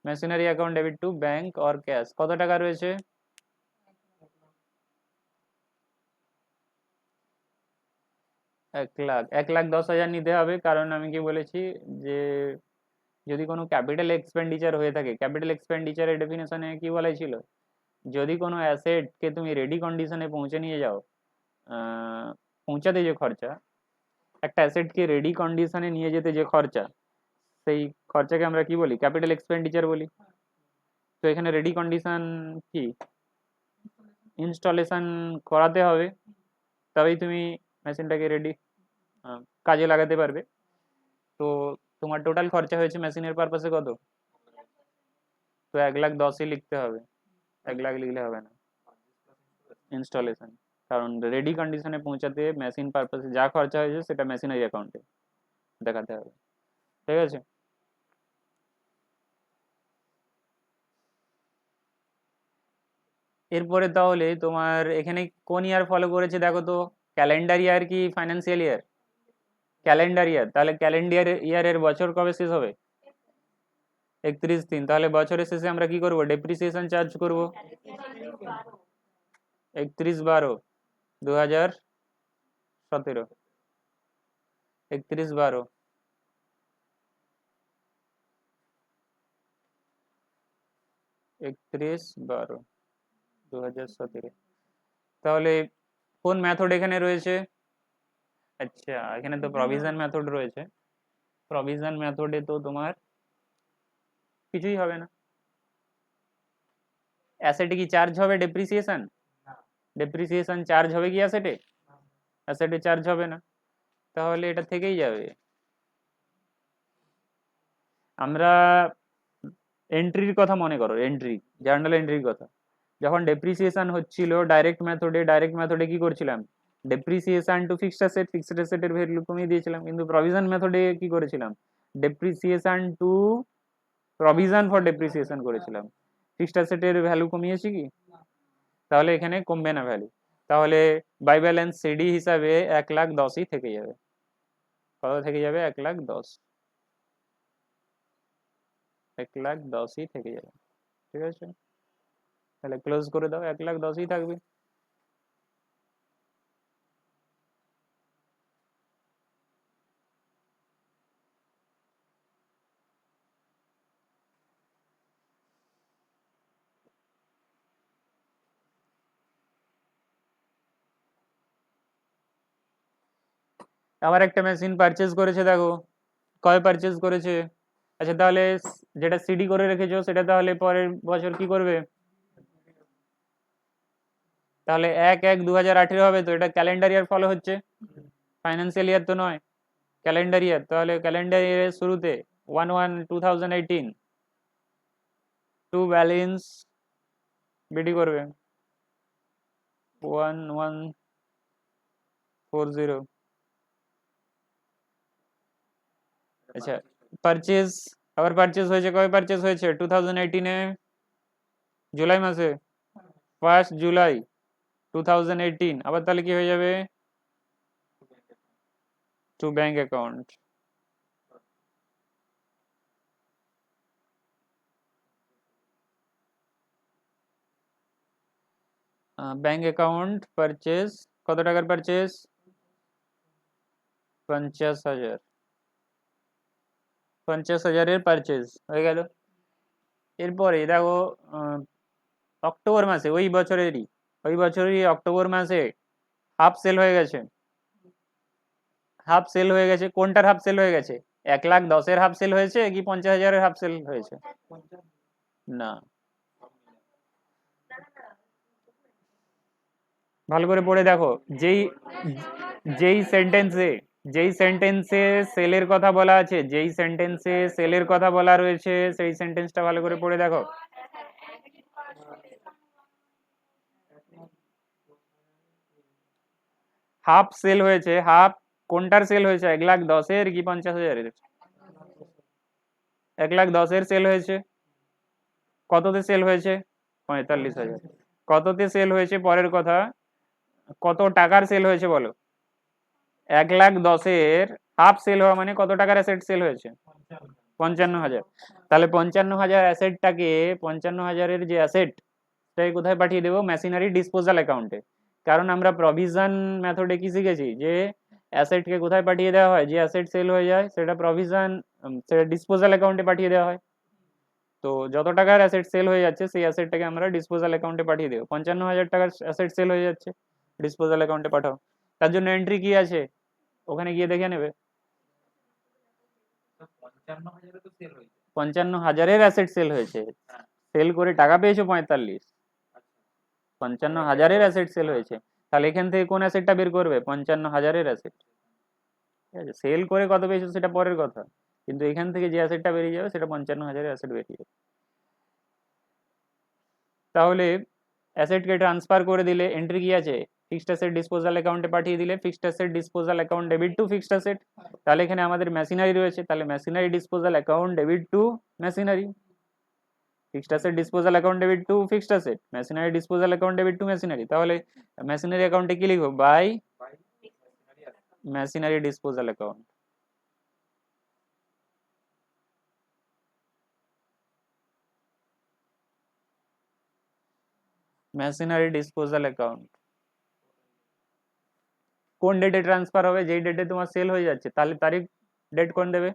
Machinery account debit to bank or cash, কত টাকা রয়েছে? 1 লাখ, 1,10,000 নিতে হবে, কারণ আমি কি বলেছি যে যদি কোনো ক্যাপিটাল এক্সপেন্ডিচার হয়ে থাকে, ক্যাপিটাল এক্সপেন্ডিচারের ডেফিনেশনে কি বলা ছিল, যদি কোনো অ্যাসেটকে তুমি রেডি কন্ডিশনে পৌঁছে নিয়ে যাও, পৌঁছাতে যে খরচা, একটা অ্যাসেটকে রেডি কন্ডিশনে নিয়ে যেতে যে খরচা, সেই খরচাকে আমরা কি বলি? ক্যাপিটাল এক্সপেন্ডিচার বলি। তো এখানে রেডি কন্ডিশন কি? ইনস্টলেশন করাতে হবে, তবেই তুমি মেশিনটাকে রেডি কাজে লাগাতে পারবে। তো তোমার টোটাল খরচা হয়েছে মেশিনের পারপাসে কত? তো 1,10,000 লিখতে হবে, 1,00,000 লিখলে হবে না। ইনস্টলেশন, কারণ রেডি কন্ডিশনে পৌঁছাতে মেশিন পারপাসে যা খরচা হয়েছে সেটা মেশিনারি অ্যাকাউন্টে দেখাতে হবে, ঠিক আছে? এরপরে তাহলে তোমার এখানে কোন ইয়ার ফলো করেছে দেখো তো, ক্যালেন্ডার ইয়ার কি ফাইন্যান্সিয়াল ইয়ার? ক্যালেন্ডার ইয়ার, তাহলে ক্যালেন্ডার ইয়ারের বছর কবে শেষ হবে? 31/3, তাহলে বছরের শেষে আমরা কি করব? ডেপ্রিসিয়েশন চার্জ করব 31/12/2017, 31/12, 31/12/2017। তাহলে কোন মেথড এখানে রয়েছে? আচ্ছা, এখানে তো প্রভিশন মেথড রয়েছে, প্রভিশন মেথডে তো তোমার কিছুই হবে না। অ্যাসেটে কি চার্জ হবে ডেপ্রিসিয়েশন? ডেপ্রিসিয়েশন চার্জ হবে কি অ্যাসেটে? অ্যাসেটে চার্জ হবে না, তাহলে এটা থেকেই যাবে। আমরা এন্ট্রির কথা মনে করো, এন্ট্রি, জার্নাল এন্ট্রির কথা। যখন ডেপ্রিসিয়েশন হচ্ছিল ডাইরেক্ট মেথডে কি করছিলাম? Depreciation to fixed asset, fixed অ্যাসেটের ভ্যালু কমিয়ে দিয়েছিলাম। কিন্তু প্রভিশন মেথডে কি করেছিলাম? Depreciation to provision for depreciation করেছিলাম। ফিক্সড অ্যাসেটের ভ্যালু কমিয়েছি কি? তাহলে এখানে কমবে না ভ্যালু, তাহলে বাই ব্যালেন্স সিডি হিসাবে 1,10,000 থেকে যাবে। কত থেকে যাবে? 1,10,000, 1,10,000 থেকে যাবে, ঠিক আছে? তাহলে ক্লোজ করে দাও, 1,10,000 থাকবে। আবার একটা মেশিন পারচেজ করেছে, দেখো কয় পারচেজ করেছে। আচ্ছা, তাহলে যেটা সিডি করে রেখেছো সেটা তাহলে পরের বছর কি করবে? তাহলে 1/1/2018 হবে, তো এটা ক্যালেন্ডার ইয়ার ফলো হচ্ছে, ফাইন্যান্সিয়াল ইয়ার তো নয়, ক্যালেন্ডার ইয়ার। তাহলে ক্যালেন্ডার ইয়ারের শুরুতে 1/1/2018 টু ব্যালেন্স বিডি করবে 1140। আচ্ছা, পারচেজ, আবার পারচেজ হয়েছে, কবে পারচেজ হয়েছে? 2018-এ জুলাই মাসে, 1 জুলাই 2018। আবার তাহলে কি হয়ে যাবে? To bank account, bank account purchase, কত টাকার পারচেজ? 50,000, 50,000-এর পারচেজ হয়ে গেল। এরপরে দেখো অক্টোবর মাসে ওই বছরেরই অক্টোবর মাসে হাফ সেল হয়ে গেছে, হাফ সেল হয়ে গেছে। কোনটার হাফ সেল হয়ে গেছে? 1,10,000-এর হাফ সেল হয়েছে কি 50,000-এর হাফ সেল হয়েছে? না, ভালো করে পড়ে দেখো। যেই যেই সেন্টেন্সে যেই সেন্টেন্সে সেলের কথা বলা আছে, যেই সেন্টেন্সে সেলের কথা বলা রয়েছে, সেই সেন্টেন্সটা ভালো করে পড়ে দেখো। হাফ সেল হয়েছে, হাফ কোনটার সেল হয়েছে? 1,10,000 কি 50,000-এর? 1,10,000-এর সেল হয়েছে। কততে সেল হয়েছে? 45,000। কততে সেল হয়েছে পরের কথা, কত টাকার সেল হয়েছে বলো? 1,10,000-এর হাফ সেল হওয়া মানে কত টাকার অ্যাসেট সেল হয়েছে? 55,000। তাহলে 55,000 অ্যাসেটটাকে, 55,000-এর যে অ্যাসেট, সেটাকে কোথায় পাঠিয়ে দেবো? মেশিনারি ডিসপোজাল অ্যাকাউন্টে। কারণ আমরা প্রভিশন মেথডে কি শিখেছি, যে অ্যাসেটকে কোথায় পাঠিয়ে দেওয়া হয়? যে অ্যাসেট সেল হয়ে যায় সেটা প্রভিশন, সেটা ডিসপোজাল অ্যাকাউন্টে পাঠিয়ে দেওয়া হয়। তো যত টাকার অ্যাসেট সেল হয়ে যাচ্ছে সেই অ্যাসেটটাকে আমরা ডিসপোজাল অ্যাকাউন্টে পাঠিয়ে দেবো। 55,000 টাকার অ্যাসেট সেল হয়ে যাচ্ছে, ডিসপোজাল অ্যাকাউন্টে পাঠাও। তার জন্য এন্ট্রি কি আছে? ওখানে গিয়ে দেখে নেবে। 55,000-এর অ্যাসেট সেল হয়েছে, সেল করে টাকা পেয়েছো 45। 55,000-এর অ্যাসেট সেল হয়েছে, তাহলে এখান থেকে কোন অ্যাসেটটা বের করবে? 55,000-এর অ্যাসেট, ঠিক আছে? সেল করে কত পেয়েছো সেটা পরের কথা, কিন্তু এখান থেকে যে অ্যাসেটটা বেরিয়ে যাবে সেটা 55,000 অ্যাসেট বেরিয়ে যাবে। তাহলে অ্যাসেটকে ট্রান্সফার করে দিলে এন্ট্রি কি আছে, ফিক্সড অ্যাসেট ডিসপোজাল অ্যাকাউন্টে পাঠিয়ে দিলে fixed asset disposal account debit to fixed asset. তাহলে এখানে আমাদের মেশিনারি রয়েছে, তাহলে machinery disposal account debit to machinery, fixed asset disposal account debit to fixed asset, machinery disposal account debit to machinery. তাহলে machinery অ্যাকাউন্টে কি লিখবো, by machinery disposal account. Machinery disposal account কোন ডেটে ট্রান্সফার হবে, যেই ডেটে তোমার সেল হয়ে যাচ্ছে তাহলে তারিখ ডেট কোন দেবে,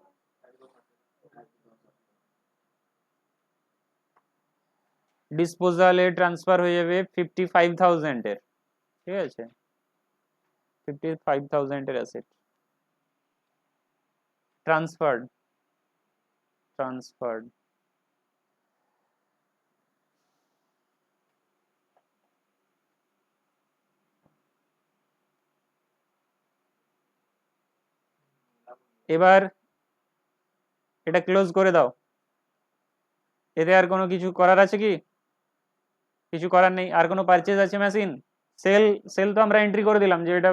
ডিসপোজালে ট্রান্সফার হয়ে যাবে 55,000 এর, ঠিক আছে, 55,000 এর অ্যাসেট ট্রান্সফার্ড, ট্রান্সফার্ড। এবার এটা ক্লোজ করে দাও, এতে আর কোনো কিছু করার আছে কি, কিছু করার নেই। আর কোনো পারচেজ আছে মেশিন, সেল, সেল তো আমরা এন্ট্রি করে দিলাম যে এটা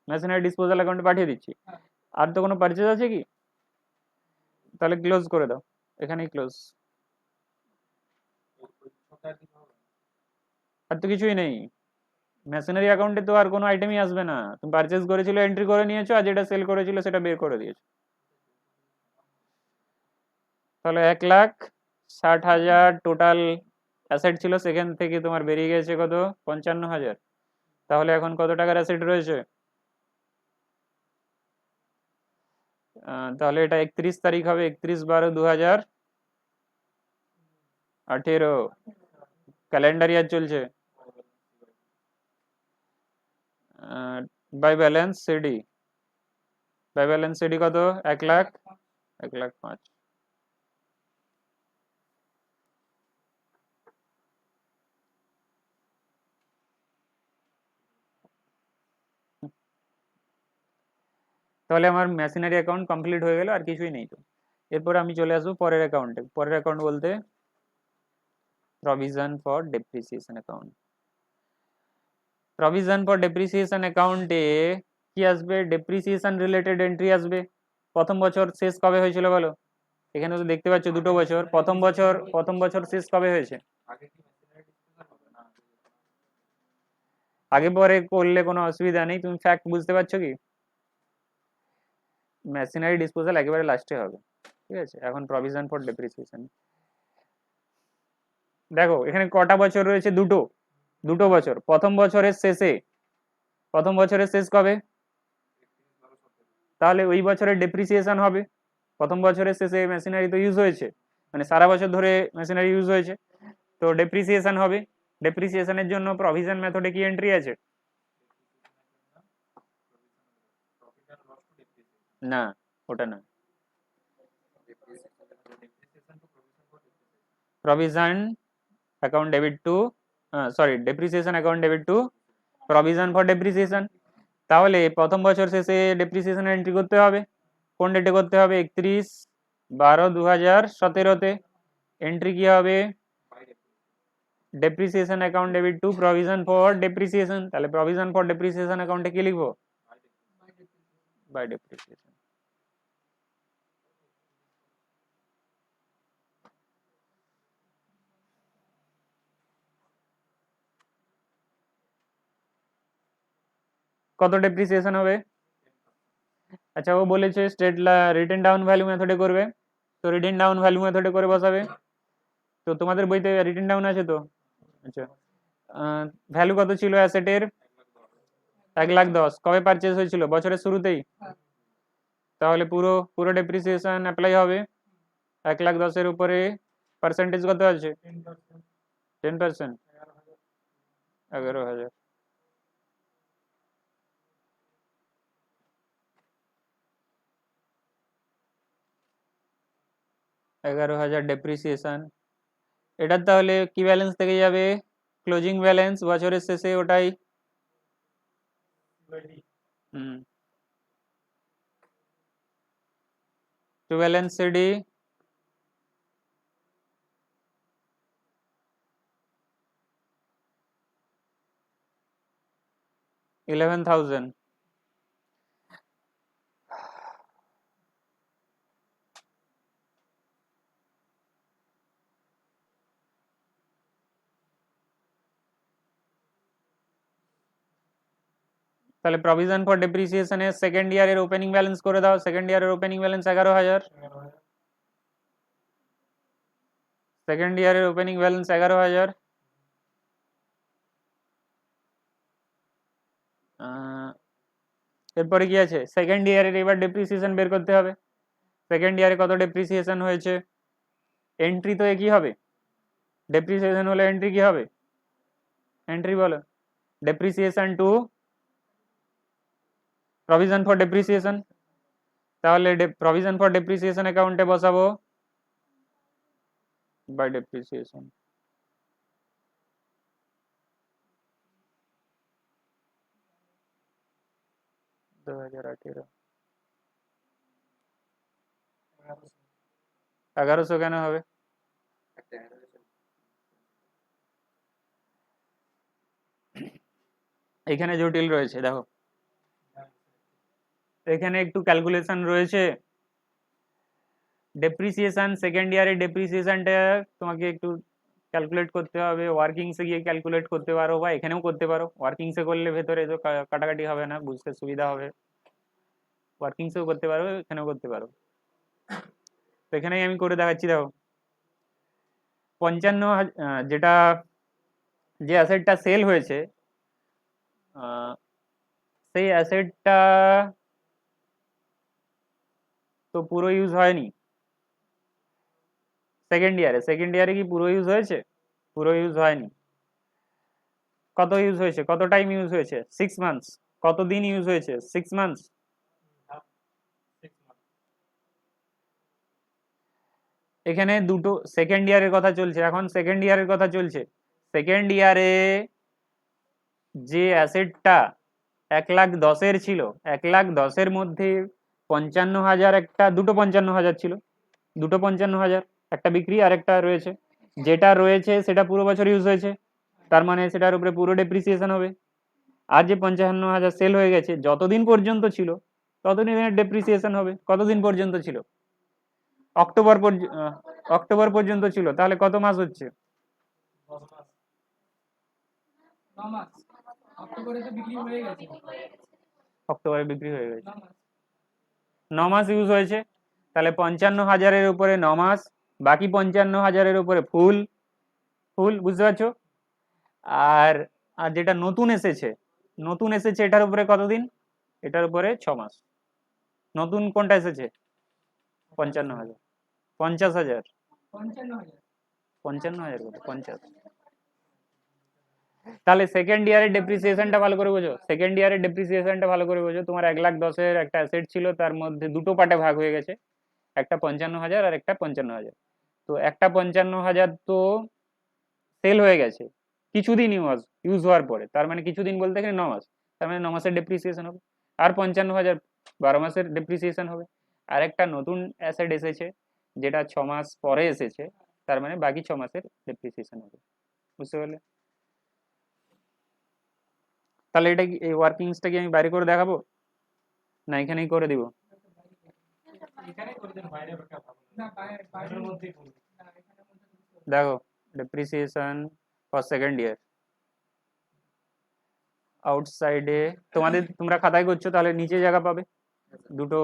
মেশিনারি ডিসপোজাল অ্যাকাউন্টে পাঠিয়ে দিচ্ছি, আর তো কোনো পারচেজ আছে কি, তাহলে ক্লোজ করে দাও, এখানেই ক্লোজ, আর তো কিছুই নেই। মেশিনারি অ্যাকাউন্টে তো আর কোনো আইটেমই আসবে না, তুমি পারচেজ করেছিল এন্ট্রি করে নিয়েছো, আর যেটা সেল করেছিল সেটা বের করে দিয়েছো। তাহলে 1,60,000 টোটাল অ্যাসেট ছিল, সেখান থেকে তোমার বেরিয়ে গেছে কত, 55,000। তাহলে এখন কত টাকার অ্যাসেট রয়েছে, তাহলে এটা 31 তারিখ হবে, 31/12/2018, ক্যালেন্ডার ইয়ার চলছে। By balance CD, by balance CD কত, 1,00,000, 1,05,000। তাহলে আমার মেশিনারি অ্যাকাউন্ট কমপ্লিট হয়ে গেল, আর কিছুই নেই। তো এরপর আমি চলে আসবো পরের অ্যাকাউন্টে, পরের অ্যাকাউন্ট বলতে provision for depreciation account. Provision for depreciation অ্যাকাউন্টে কি আসবে, ডেপ্রিসিয়েশন রিলেটেড এন্ট্রি আসবে। প্রথম বছর শেষ কবে হয়েছিল বলো, এখানে তো দেখতে পাচ্ছ দুটো বছর, প্রথম বছর শেষ কবে হয়েছে, আগে পরে করলে কোনো অসুবিধা নেই, তুমি ফ্যাক্ট বুঝতে পারছো কি, মেশিনারি ডিসপোজাল একেবারে লাস্টে হবে, ঠিক আছে। এখন প্রভিশন ফর ডেপ্রিসিয়েশন, দেখো এখানে কটা বছর রয়েছে, দুটো, দুটো বছর। প্রথম বছরের শেষে, প্রথম বছরের শেষ কবে, তাহলে ওই বছরের ডেপ্রিসিয়েশন হবে। প্রথম বছরের শেষে মেশিনারি তো ইউজ হয়েছে, মানে সারা বছর ধরে মেশিনারি ইউজ হয়েছে, তো ডেপ্রিসিয়েশন হবে। ডেপ্রিসিয়েশনের জন্য প্রভিশন মেথডে কি এন্ট্রি আছে, না ওটা না, provision account debit two, sorry depreciation account debit two provision for depreciation. তাহলে প্রথম বছর শেষে ডেপ্রিসিয়েশন এন্ট্রি করতে হবে, কোন ডেটে করতে হবে, 31/12/2017-তে। এন্ট্রি কি হবে, depreciation account debit two provision for depreciation. তাহলে প্রভিশন ফর ডেপ্রিসিয়েশন অ্যাকাউন্টে কি লিখবো, বাই ডেপ্রিসিয়েশন। কত ডেপ্রিসিয়েশন হবে, আচ্ছা ও বলেছে স্টেট রিটেন ডাউন ভ্যালু মেথডে করবে, তো রিটেন ডাউন ভ্যালু মেথডে করে বসাবে। তো তোমাদের বইতে রিটেন ডাউন আছে তো, আচ্ছা ভ্যালু কত ছিল অ্যাসেটের, 1,10,000, কবে পারচেজ হয়েছিল, বছরের শুরুতেই, তাহলে পুরো পুরো ডেপ্রিসিয়েশন অ্যাপ্লাই হবে। 1,10,000-এর উপরে পার্সেন্টেজ কত আছে, 10%, 11,000। 11,000 ডেপ্রিসিয়েশন, এটার তাহলে কি ব্যালেন্স থেকে যাবে, ক্লোজিং ব্যালেন্স বছরের শেষে ওটাই, হুম 12 NCD 11,000 তাহলে প্রভিশন ফর ডেপ্রিসিয়েশন এর সেকেন্ড ইয়ারের ওপেনিং ব্যালেন্স করে দাও সেকেন্ড ইয়ারের ওপেনিং ব্যালেন্স 11,000 সেকেন্ড ইয়ারের ওপেনিং ব্যালেন্স 11,000 এরপরে কি আছে সেকেন্ড ইয়ারের এবার ডেপ্রিসিয়েশন বের করতে হবে সেকেন্ড ইয়ারে কত ডেপ্রিসিয়েশন হয়েছে এন্ট্রি তো একই হবে ডেপ্রিসিয়েশন হলে এন্ট্রি কি হবে এন্ট্রি বলো depreciation to provision for depreciation তাহলে প্রভিশন ফর ডেপ্রিসিয়েশন অ্যাকাউন্টে বসাবো বাই ডেপ্রিসিয়েশন 2018 1100 কেন হবে এখানে জটিল রয়েছে দেখো এখানে একটু ক্যালকুলেশন রয়েছে ডেপ্রিসিয়েশন সেকেন্ড ইয়ারে ডেপ্রিসিয়েশনটা তোমাকে একটু ক্যালকুলেট করতে হবে ওয়ার্কিংসে গিয়ে ক্যালকুলেট করতে পারো বা এখানেও করতে পারো ওয়ার্কিংসে করলে ভেতরে তো কাটাকাটি হবে না বুঝতে সুবিধা হবে ওয়ার্কিংসেও করতে পারো এখানেও করতে পারো তো এখানেই আমি করে দেখাচ্ছি দেখো 55,000 যেটা যে অ্যাসেটটা সেল হয়েছে সেই অ্যাসেটটা তো পুরো ইউজ হয়নি সেকেন্ড ইয়ারে কি পুরো ইউজ হয়েছে পুরো ইউজ হয়নি কত ইউজ হয়েছে কত টাইম ইউজ হয়েছে 6 মান্থস কত দিন ইউজ হয়েছে 6 মান্থস এখানে দুটো সেকেন্ড ইয়ারের কথা চলছে এখন সেকেন্ড ইয়ারের কথা চলছে সেকেন্ড ইয়ারে যে অ্যাসেটটা 1,10,000 ছিল 1,10,000 মধ্যে 55,000 একটা দুটো 55,000 ছিল দুটো 55,000 একটা বিক্রি আর একটা রয়েছে যেটা রয়েছে সেটা পুরো বছর ইউজ হয়েছে তার মানে সেটার উপরে পুরো ডেপ্রিসিয়েশন হবে আর যে 55,000 সেল হয়ে গেছে যতদিন পর্যন্ত ছিল ততদিনের ডেপ্রিসিয়েশন হবে কতদিন পর্যন্ত ছিল অক্টোবর পর্যন্ত ছিল তাহলে কত মাস হচ্ছে 9 মাস অক্টোবরে বিক্রি হয়ে গেছে অক্টোবরে বিক্রি হয়ে গেছে 9 মাস ইউজ হয়েছে তাহলে 55,000-এর উপরে 9 মাস বাকি 55,000-এর উপরে ফুল ফুল বুঝতে পারছো আর আর যেটা নতুন এসেছে এটার উপরে কতদিন এটার উপরে 6 মাস নতুন কোনটা এসেছে 55,000 50,000 55,000 কত 50 তাহলে সেকেন্ড ইয়ারের ডেপ্রিসিয়েশনটা ভালো করে বোঝো সেকেন্ড ইয়ারের ডেপ্রিসিয়েশনটা ভালো করে বোঝো তোমার 1,10,000 একটা অ্যাসেট ছিল তার মধ্যে দুটো পার্টে ভাগ হয়ে গেছে একটা 55,000 আর একটা 55,000 তো একটা 55,000 তো সেল হয়ে গেছে কিছুদিন ইউজ হওয়ার পরে তার মানে কিছুদিন বলতে এখানে 9 মাস তার মানে 9 মাসের ডেপ্রিসিয়েশন হবে আর 55,000 12 মাসের ডেপ্রিসিয়েশন হবে আর একটা নতুন অ্যাসেট এসেছে যেটা 6 মাস পরে এসেছে তার মানে বাকি 6 মাসের ডেপ্রিসিয়েশন হবে বুঝতে পারলে তাহলে এটা কি এই ওয়ার্কিংসটা কি আমি বাইরে করে দেখাবো না এখানেই করে দিব এখানে করে দেন বাইরে বেকার ভালো না বাইরের মধ্যেই করুন দেখো ডেপ্রিসিয়েশন ফর সেকেন্ড ইয়ার আউটসাইডে তোমরা খাতায় করছো তাহলে নিচে জায়গা পাবে দুটো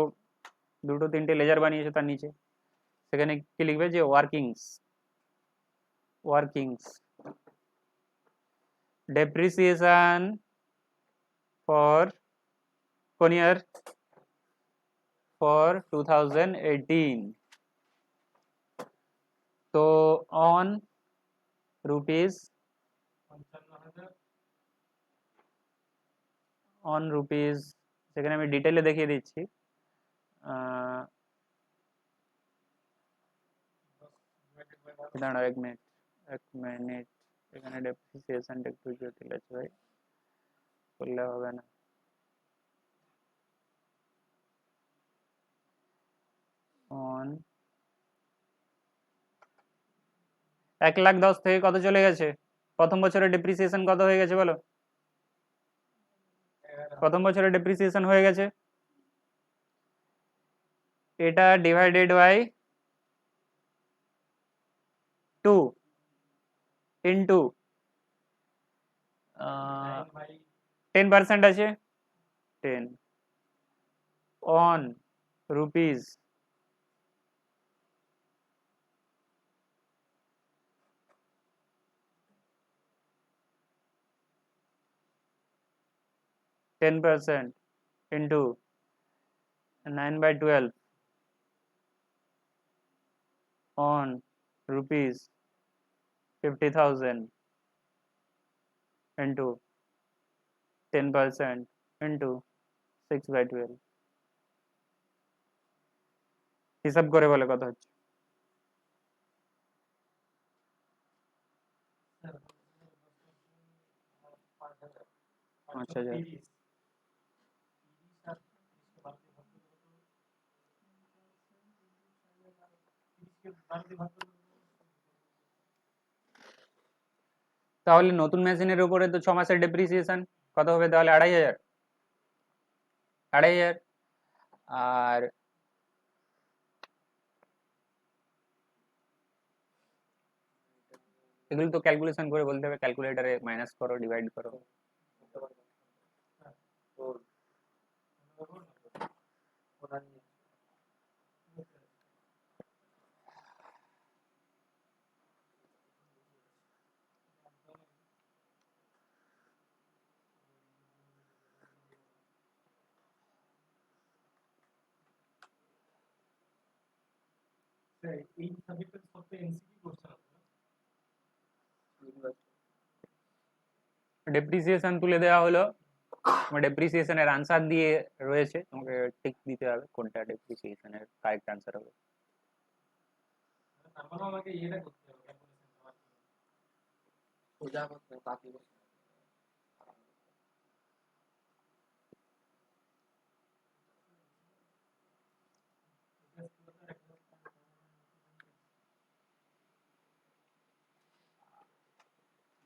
দুটো তিনটে লেজার বানিয়েছো তার নিচে সেখানে কি লিখবে যে ওয়ার্কিংস ডেপ্রিসিয়েশন ফর কোন ইয়ার ফর 2018 তো অন রুপিস 55,000 সেখানে আমি ডিটেলে দেখিয়ে দিচ্ছি দাঁড়াও 1 মিনিট এখানে ডেপ্রিসিয়েশনটা একটু জটিল আছে ভাই করলে হবে না অন 1,10,000 থেকে কত চলে গেছে? প্রথম বছরের ডেপ্রিসিয়েশন কত হয়ে গেছে বলো? প্রথম বছরে ডেপ্রিসিয়েশন হয়ে গেছে, এটা ডিভাইডেড বাই 2 ইন্টু 10% আছে 10 on rupees 10% into 9/12 on rupees 50,000 into 10% into 6/12 হিসাব করে বলে কত হচ্ছে? আচ্ছা আচ্ছা তাহলে নতুন মেশিনের উপরে তো 6 মাসের ডেপ্রিসিয়েশন কত হবে তাহলে? 2,500 2,500 আর এগুলো তো ক্যালকুলেশন করে বলতে হবে, ক্যালকুলেটরে মাইনাস করো ডিভাইড করো। এই সাবজেক্টের সব এমসিকিউ কোশ্চেন আছে না? ডেপ্রিসিয়েশন তুলে দেওয়া হলো, ডেপ্রিসিয়েশনের আনসার দিয়ে রয়েছে, তোমাকে ঠিক দিতে হবে কোনটা ডেপ্রিসিয়েশনের কারেক্ট আনসার হবে। তার মানে আমাকে এটা করতে হবে, ক্যালকুলেশন সোজা করতে হবে, বাকি বসে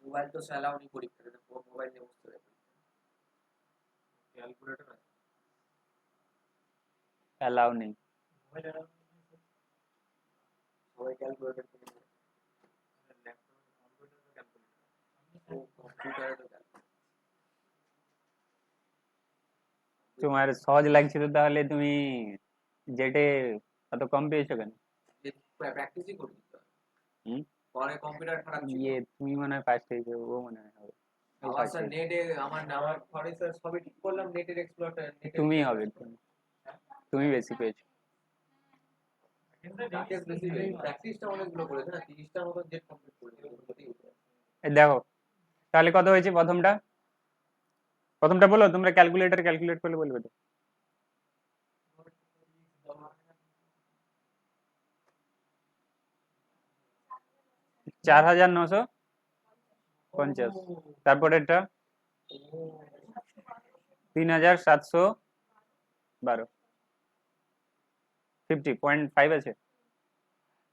মোবাইল তো অ্যালাউ নেই পরীক্ষাতে, মোবাইল নিয়ে বসতে হবে। ক্যালকুলেটর আছে, অ্যালাউ নেই, মোবাইল অ্যালাউ সবাই ক্যালকুলেটর কিনে নেবে। ল্যাপটপ কম্পিউটার ক্যালকুলেটর কম্পিউটারে তো calculator। তোমার সহজ লাগছিল তাহলে তুমি জেটে এত কম পেয়েছো কেন? প্র্যাকটিসই করি তো। হুম? পরে কম্পিউটার খারাপ ছিল। তুমি মনে হয় ফার্স্ট হয়েছো, ও মনে হয় হবে। আবার স্যার নেটে আমার ঘরে স্যার সবই ঠিক করলাম, নেটের এক্সপ্লোর তুমি হবে, তুমি বেশি পেয়েছো। প্র্যাকটিসটা অনেকগুলো করেছে না, 30টার মতো জেট কমপ্লিট করেছে। এই দেখো তাহলে কত হয়েছে প্রথমটা বলো, তোমরা ক্যালকুলেটর ক্যালকুলেট করলে বলবে তো। 4,950, তারপরেরটা 3,712, 50.5 আছে,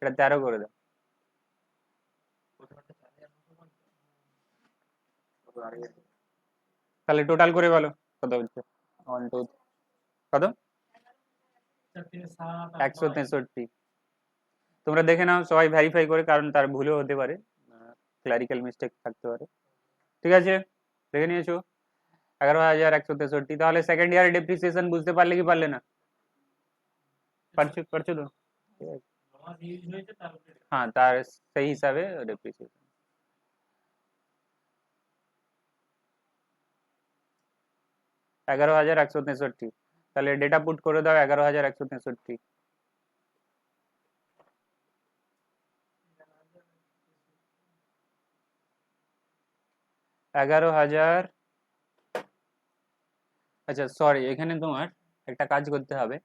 এটা 13 করে দাও। তাহলে টোটাল করে বলো কত হচ্ছে? 1 2 কত? 163। তোমরা দেখে নাও সবাই ভেরিফাই করে, কারণ তার ভুলও হতে পারে, ক্লারিক্যাল মিস্টেক থাকতে পারে। ঠিক আছে, দেখে নিয়েছো 11,163। তাহলে সেকেন্ড ইয়ার ডেপ্রিসিয়েশন বুঝতে পারলে কি পারলে না? পারছো তো? হ্যাঁ, তার সেই হিসাবে ডেপ্রিসিয়েশন 11,163। তাহলে ডেটা পুট করে দাও 11,163। 11,000, আচ্ছা সরি, এখানে তোমার একটা কাজ করতে হবে।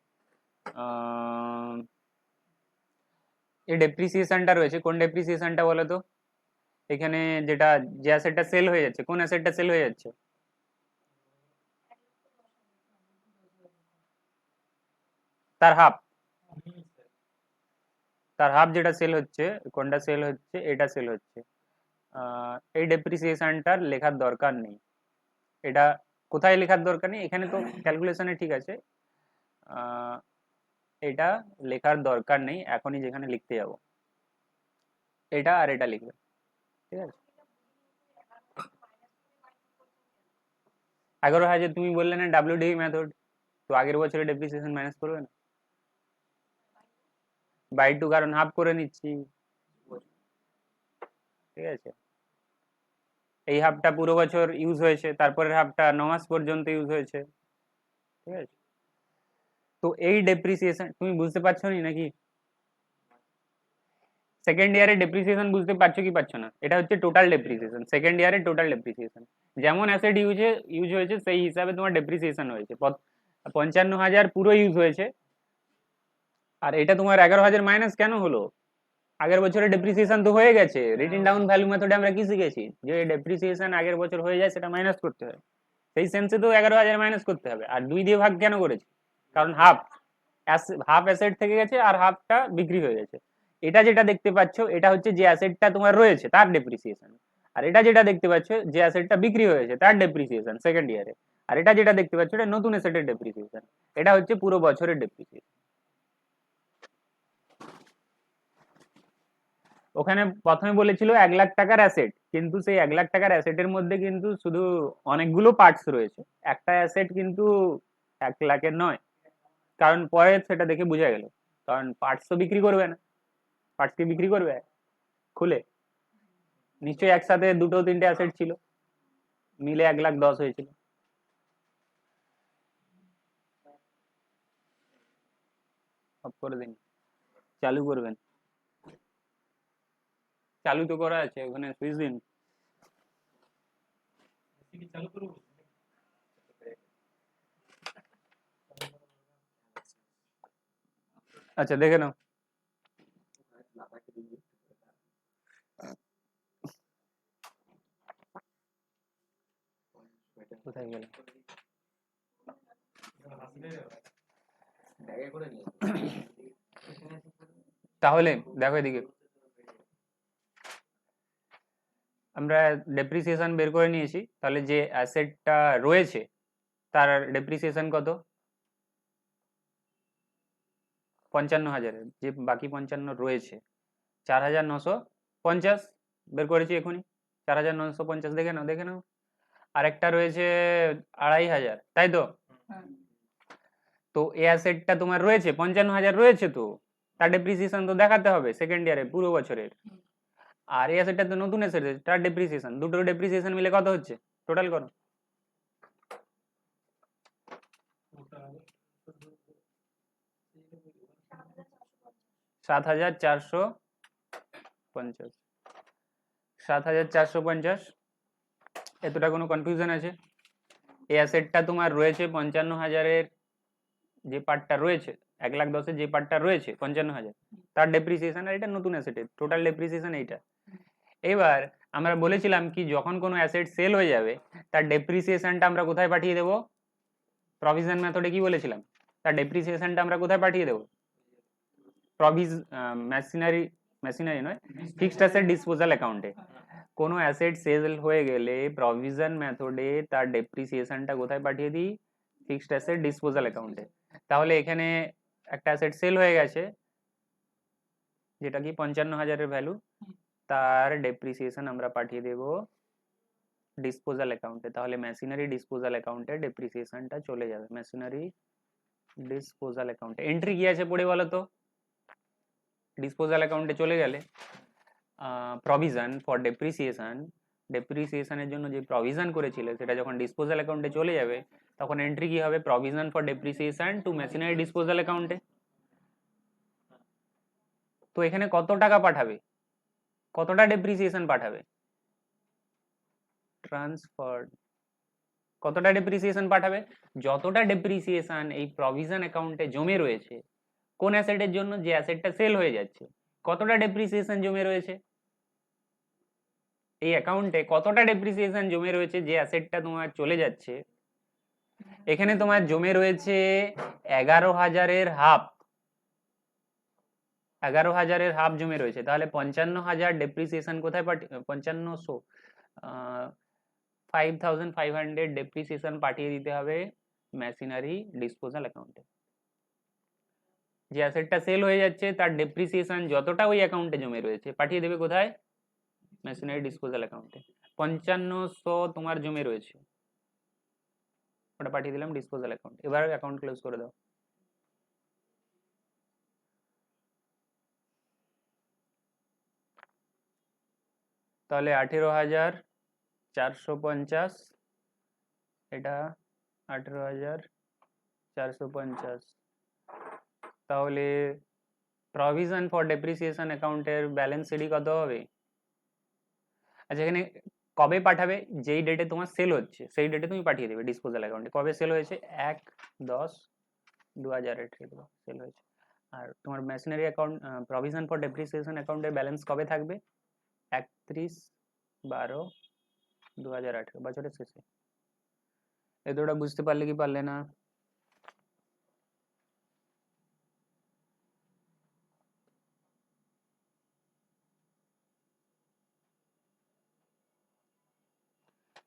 এই ডেপ্রিসিয়েশনটা রয়েছে, কোন ডেপ্রিসিয়েশনটা বলো তো? এখানে যেটা, যে অ্যাসেটটা সেল হয়ে যাচ্ছে, কোন অ্যাসেটটা সেল হয়ে যাচ্ছে? তার হাফ, তার হাফ যেটা সেল হচ্ছে, কোনটা সেল হচ্ছে, এটা সেল হচ্ছে। এই ডেপ্রিসিয়েশনটার লেখার দরকার নেই। এটা কোথায় লেখার দরকার নেই, এখানে তো ক্যালকুলেশনে ঠিক আছে। এটা লেখার দরকার নেই, এখনই যেখানে লিখতে যাব এটা আর এটা লিখবে, ঠিক আছে। 11,000 তুমি বললে না ডাব্লিউডিভি মেথড, তো আগের বছরে ডেপ্রিসিয়েশন মাইনাস করবে না, বাই টু, কারণ হাফ করে নিচ্ছি, ঠিক আছে। এই হাফটা পুরো বছর ইউজ হয়েছে, তারপরের হাফটা 9 মাস পর্যন্ত ইউজ হয়েছে, ঠিক আছে। তো এই ডেপ্রিসিয়েশন তুমি বুঝতে পারছো নি নাকি? সেকেন্ড ইয়ারে ডেপ্রিসিয়েশন বুঝতে পারছো কি পারছো না? এটা হচ্ছে টোটাল ডেপ্রিসিয়েশন, সেকেন্ড ইয়ারে টোটাল ডেপ্রিসিয়েশন। যেমন অ্যাসেট ইউজ হয়েছে সেই হিসাবে তোমার ডেপ্রিসিয়েশন হয়েছে। 55,000 পুরো ইউজ হয়েছে, আর এটা তোমার 11,000 মাইনাস কেন হলো? আগের বছরে ডেপ্রিসিয়েশন তো হয়ে গেছে। রিটেন ডাউন ভ্যালু মেথডে আমরা কি শিখেছি, যে ডেপ্রিসিয়েশন আগের বছর হয়ে যায় সেটা মাইনাস করতে হয়, সেই সেন্সে তো 11,000 মাইনাস করতে হবে। আর 2 দিয়ে ভাগ কেন করেছি, কারণ হাফ অ্যাসেট থেকে গেছে আর হাফটা বিক্রি হয়ে গেছে। এটা যেটা দেখতে পাচ্ছ এটা হচ্ছে যে অ্যাসেটটা তোমার রয়েছে তার ডেপ্রিসিয়েশন, আর এটা যেটা দেখতে পাচ্ছ যে অ্যাসেটটা বিক্রি হয়েছে তার ডেপ্রিসিয়েশন সেকেন্ড ইয়ারে, আর এটা যেটা দেখতে পাচ্ছ এটা নতুন অ্যাসেটের ডেপ্রিসিয়েশন। এটা হচ্ছে পুরো বছরের ডেপ্রিসিয়েশন। ওখানে প্রথমে বলেছিল 1,00,000 টাকার অ্যাসেট, কিন্তু সেই 1,00,000 টাকার অ্যাসেটের মধ্যে কিন্তু শুধু অনেকগুলো পার্টস রয়েছে, একটা অ্যাসেট কিন্তু 1,00,000-এর নয়। কারণ পরে সেটা দেখে বোঝা গেল, কারণ পার্টস তো বিক্রি করবে না, পার্টস কি বিক্রি করবে খুলে? নিশ্চয়ই একসাথে দুটো তিনটে অ্যাসেট ছিল, মিলে 1,10,000 হয়েছিল। অফ করে দিন, চালু করবেন, চালু তো করা আছে, ওখানে সুইচ দিন। চালু করবো। আচ্ছা দেখে নাও, কোথায় গেল? তাহলে দেখো এদিকে, আমরা ডেপ্রিসিয়েশন বের করে নিয়েছি, তাহলে যে অ্যাসেটটা রয়েছে তার ডেপ্রিসিয়েশন কত? 55,000, যে বাকি 55 রয়েছে 4,950 বের করেছি এখনই, 4,950 দেখে নাও, দেখে নাও। আরেকটা রয়েছে 2,500, তাই তো? তো এই অ্যাসেটটা তোমার রয়েছে 55,000 রয়েছে, তো তার ডেপ্রিসিয়েশন তো দেখাতে হবে সেকেন্ড ইয়ারে পুরো বছরের। আর এই অ্যাসেটটা তো নতুন অ্যাসেট, তার ডেপ্রিসিয়েশন, দুটোর ডেপ্রিসিয়েশন মিলে কত হচ্ছে, টোটাল করো। 7,450, 7,450। এতটা কোনো কনফিউশন আছে? এই অ্যাসেটটা তোমার রয়েছে 55,000-এর, যে পার্টটা রয়েছে 1,10,000-এর যে পার্টটা রয়েছে 55,000, তার ডেপ্রিসিয়েশন, আর এটা নতুন অ্যাসেটের টোটাল ডেপ্রিসিয়েশন এইটা। এবার আমরা বলেছিলাম কি, যখন কোনো অ্যাসেট সেল হয়ে যাবে তার ডেপ্রিসিয়েশনটা আমরা কোথায় পাঠিয়ে দেবো? প্রভিশন মেথডে কি বলেছিলাম, তার ডেপ্রিসিয়েশনটা আমরা কোথায় পাঠিয়ে দেবো? মেশিনারি নয়, ফিক্সড অ্যাসেট ডিসপোজাল অ্যাকাউন্টে। কোনো অ্যাসেট সেল হয়ে গেলে প্রভিশন মেথডে তার ডেপ্রিসিয়েশনটা কোথায় পাঠিয়ে দিই? ফিক্সড অ্যাসেট ডিসপোজাল অ্যাকাউন্টে। তাহলে এখানে একটা অ্যাসেট সেল হয়ে গেছে যেটা কি 55,000-এর ভ্যালু, তার ডেপ্রিসিয়েশন আমরা পাঠিয়ে দেব ডিসপোজাল অ্যাকাউন্টে। তাহলে মেশিনারি ডিসপোজাল অ্যাকাউন্টে ডেপ্রিসিয়েশনটা চলে যাবে, মেশিনারি ডিসপোজাল অ্যাকাউন্টে। এন্ট্রি কি আছে পড়ে বলো তো? ডিসপোজাল অ্যাকাউন্টে চলে গেলে প্রভিশন ফর ডেপ্রিসিয়েশনের জন্য যে প্রভিশন করেছিল সেটা যখন ডিসপোজাল অ্যাকাউন্টে চলে যাবে, তখন এন্ট্রি কি হবে? Provision for depreciation to machinery disposal অ্যাকাউন্টে। তো এখানে কত টাকা পাঠাবে, কতটা ডেপ্রিসিয়েশন পাঠাবে? ট্রান্সফার, কতটা ডেপ্রিসিয়েশন পাঠাবে? যতটা ডেপ্রিসিয়েশন এই প্রভিশন অ্যাকাউন্টে জমে রয়েছে, কোন অ্যাসেটের জন্য? যে অ্যাসেটটা সেল হয়ে যাচ্ছে। কতটা ডেপ্রিসিয়েশন জমে রয়েছে এই অ্যাকাউন্টে, কতটা ডেপ্রিসিয়েশন জমে রয়েছে যে অ্যাসেটটা তোমার চলে যাচ্ছে? এখানে তোমার জমে রয়েছে 11,000-এর হাফ, 11,000-এর হাফ জমে রয়েছে, তাহলে 55,000 ডেপ্রিসিয়েশন কোথায় 5500 5,500 ডেপ্রিসিয়েশন পাঠিয়ে দিতে হবে মেশিনারি ডিসপোজাল অ্যাকাউন্টে। যে অ্যাসেটটা সেল হয়ে যাচ্ছে তার ডেপ্রিসিয়েশন যতটা ওই অ্যাকাউন্টে জমে রয়েছে পাঠিয়ে দেবে কোথায়, মেশিনারি ডিসপোজাল অ্যাকাউন্টে। 5500 তোমার জমে রয়েছে, ওটা পাঠিয়ে দিলাম ডিসপোজাল অ্যাকাউন্ট। এবার অ্যাকাউন্ট ক্লোজ করে দাও। তাহলে 18,450, এটা 18,450। তাহলে প্রভিশন ফর ডেপ্রিসিয়েশন অ্যাকাউন্টের ব্যালেন্স সিডি কত হবে? আচ্ছা, এখানে কবে পাঠাবে? যেই ডেটে তোমার সেল হচ্ছে সেই ডেটে তুমি পাঠিয়ে দেবে ডিসপোজাল অ্যাকাউন্টে। কবে সেল হয়েছে? 1/10/2018 সেল হয়েছে। আর তোমার machinery account provision for depreciation অ্যাকাউন্টের ব্যালেন্স কবে থাকবে? 31/12/2018, বছরের শেষে। এতটা বুঝতে পারলে কি পারলে না?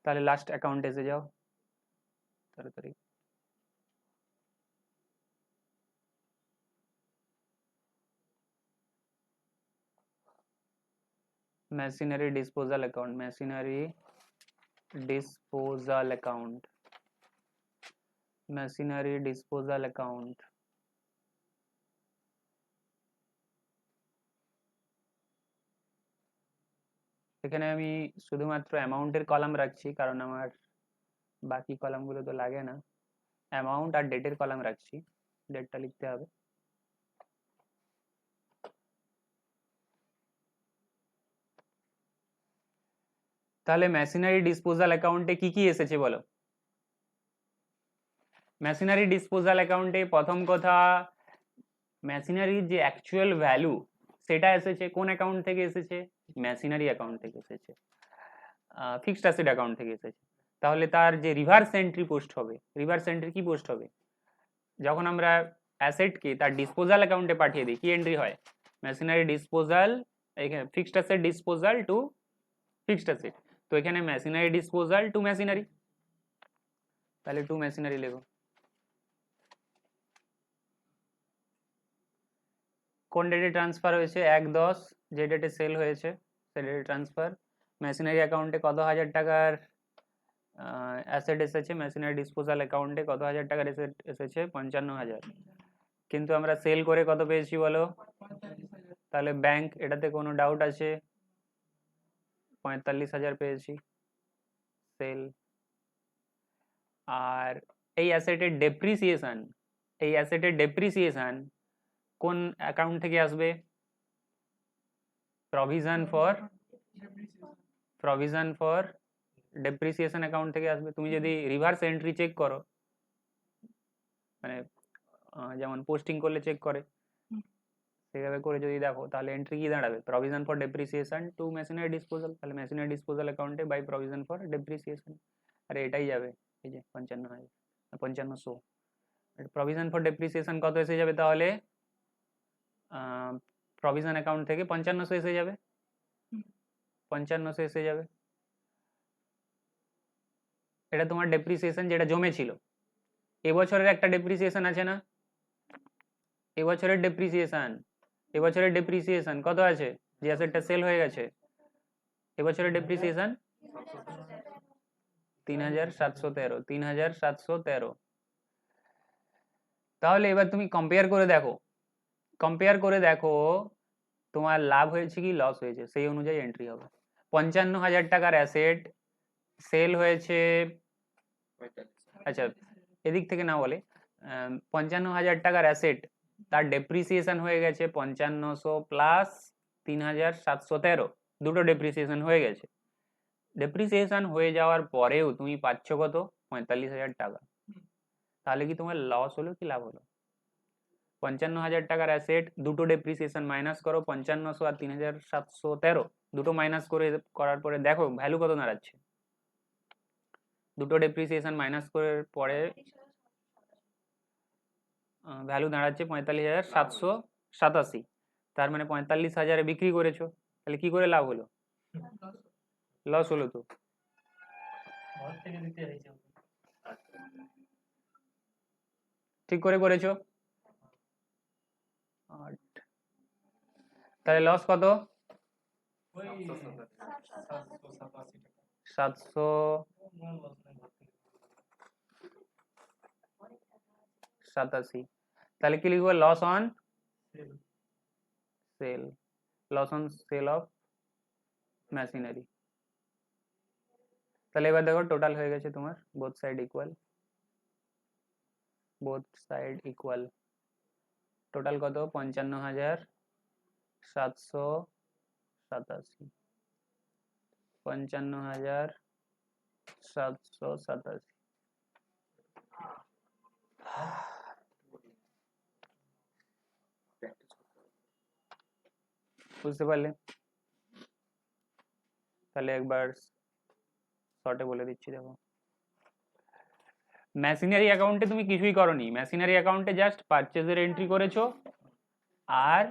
তাহলে লাস্ট অ্যাকাউন্ট এসে যাও তাড়াতাড়ি। Machinery disposal account, machinery disposal account, machinery disposal account. এখানে আমি শুধুমাত্র অ্যামাউন্টের কলাম রাখছি, কারণ আমার বাকি কলামগুলো তো লাগে না। অ্যামাউন্ট আর ডেটের কলাম রাখছি, ডেটটা লিখতে হবে। তাহলে মেশিনারি ডিসপোজাল অ্যাকাউন্টে কি কি এসেছে বলো? মেশিনারি ডিসপোজাল অ্যাকাউন্টে প্রথম কথা, মেশিনারির যে অ্যাকচুয়াল ভ্যালু সেটা এসেছে কোন অ্যাকাউন্ট থেকে এসেছে? মেশিনারি অ্যাকাউন্ট থেকে এসেছে, ফিক্সড অ্যাসেট অ্যাকাউন্ট থেকে এসেছে। তাহলে তার যে রিভার্স এন্ট্রি পোস্ট হবে, রিভার্স এন্ট্রি কি পোস্ট হবে? যখন আমরা অ্যাসেটকে তার ডিসপোজাল অ্যাকাউন্টে পাঠিয়ে দিই কি এন্ট্রি হয়? মেশিনারি ডিসপোজাল, এখানে fixed asset disposal to fixed asset. তো এখানে মেশিনারি ডিসপোজাল টু মেশিনারি, তাহলে টু মেশিনারি লেখো। কোন ডেটে ট্রান্সফার হয়েছে? 1/10, যে ডেটে সেল হয়েছে সে ডেটে ট্রান্সফার। মেশিনারি অ্যাকাউন্টে কত হাজার টাকার অ্যাসেট এসেছে? মেশিনারি ডিসপোজাল অ্যাকাউন্টে কত হাজার টাকার অ্যাসেট এসেছে? 55,000। কিন্তু আমরা সেল করে কত পেয়েছি বলো? তাহলে ব্যাংক, এটাতে কোনো ডাউট আছে? 45,000 পেয়েছি সেল। আর এই অ্যাসেটের ডেপ্রিসিয়েশন, এই অ্যাসেটের ডেপ্রিসিয়েশন কোন অ্যাকাউন্ট থেকে আসবে? প্রভিশন ফর ডেপ্রিসিয়েশন অ্যাকাউন্ট থেকে আসবে। তুমি যদি রিভার্স এন্ট্রি চেক করো, মানে যেমন পোস্টিং করলে চেক করে সেভাবে করে যদি দেখো, তাহলে এন্ট্রি কি দাঁড়াবে? Provision for depreciation to machinery disposal. তাহলে মেশিনারি ডিসপোজাল অ্যাকাউন্টে বাই প্রভিশন ফর ডেপ্রিসিয়েশন। আরে এটাই যাবে, এই যে 55,000 প্রভিশন ফর ডেপ্রিসিয়েশন কত এসে যাবে? তাহলে প্রভিশন অ্যাকাউন্ট থেকে 5500 এসে যাবে, 5500 এসে যাবে। এটা তোমার ডেপ্রিসিয়েশন যেটা জমে ছিল। এবছরের একটা ডেপ্রিসিয়েশন আছে না? এবছরের ডেপ্রিসিয়েশন কত আছে? যে অ্যাসেটটা সেল হয়ে গেছে, এবছরের ডেপ্রিসিয়েশন 3,713, 3,713। তাহলে এবার তুমি কম্পেয়ার করে দেখো তোমার লাভ হয়েছে কি লস হয়েছে, সেই অনুযায়ী এন্ট্রি হবে। 55,000 টাকার অ্যাসেট সেল হয়েছে, আচ্ছা এদিক থেকে না বলে, 55,000 টাকার অ্যাসেট তার ডেপ্রিসিয়েশন হয়ে গেছে 5500 প্লাস 3,713, দুটো ডেপ্রিসিয়েশন হয়ে গেছে। ডেপ্রিসিয়েশন হয়ে যাওয়ার পরেও তুমি পাচ্ছ কত? 45,000 টাকা। তাহলে কি তোমার লস হলো কি লাভ হলো? 55,000 টাকার অ্যাসেট, দুটো ডেপ্রিসিয়েশন মাইনাস করো, 5500 আর 3,713, দুটো মাইনাস করার পরে দেখো ভ্যালু কত দাঁড়াচ্ছে। দুটো ডেপ্রিসিয়েশন মাইনাস করার পরে ভ্যালু দাঁড়াচ্ছে 45,787। তার মানে 45,000-এ বিক্রি করেছো, তাহলে কি করে লাভ হলো? লস হলো তো। ঘর থেকে দিতে হয়েছে। ঠিক করে করেছো। 8, তাহলে লস কত? ওই 787 787। তাহলে কি লিখবো? Loss on sale, loss on sale of machinery. তাহলে এবার দেখো টোটাল হয়ে গেছে তোমার, both side equal, both side equal. Total কত? 55,787, 55,787। বুঝতে পারলে? তাহলে একবার শর্টে বলে দিচ্ছি, দেখো মেশিনারি অ্যাকাউন্টে তুমি কিছুই করনি, মেশিনারি অ্যাকাউন্টে জাস্ট পারচেজের এন্ট্রি করেছো, আর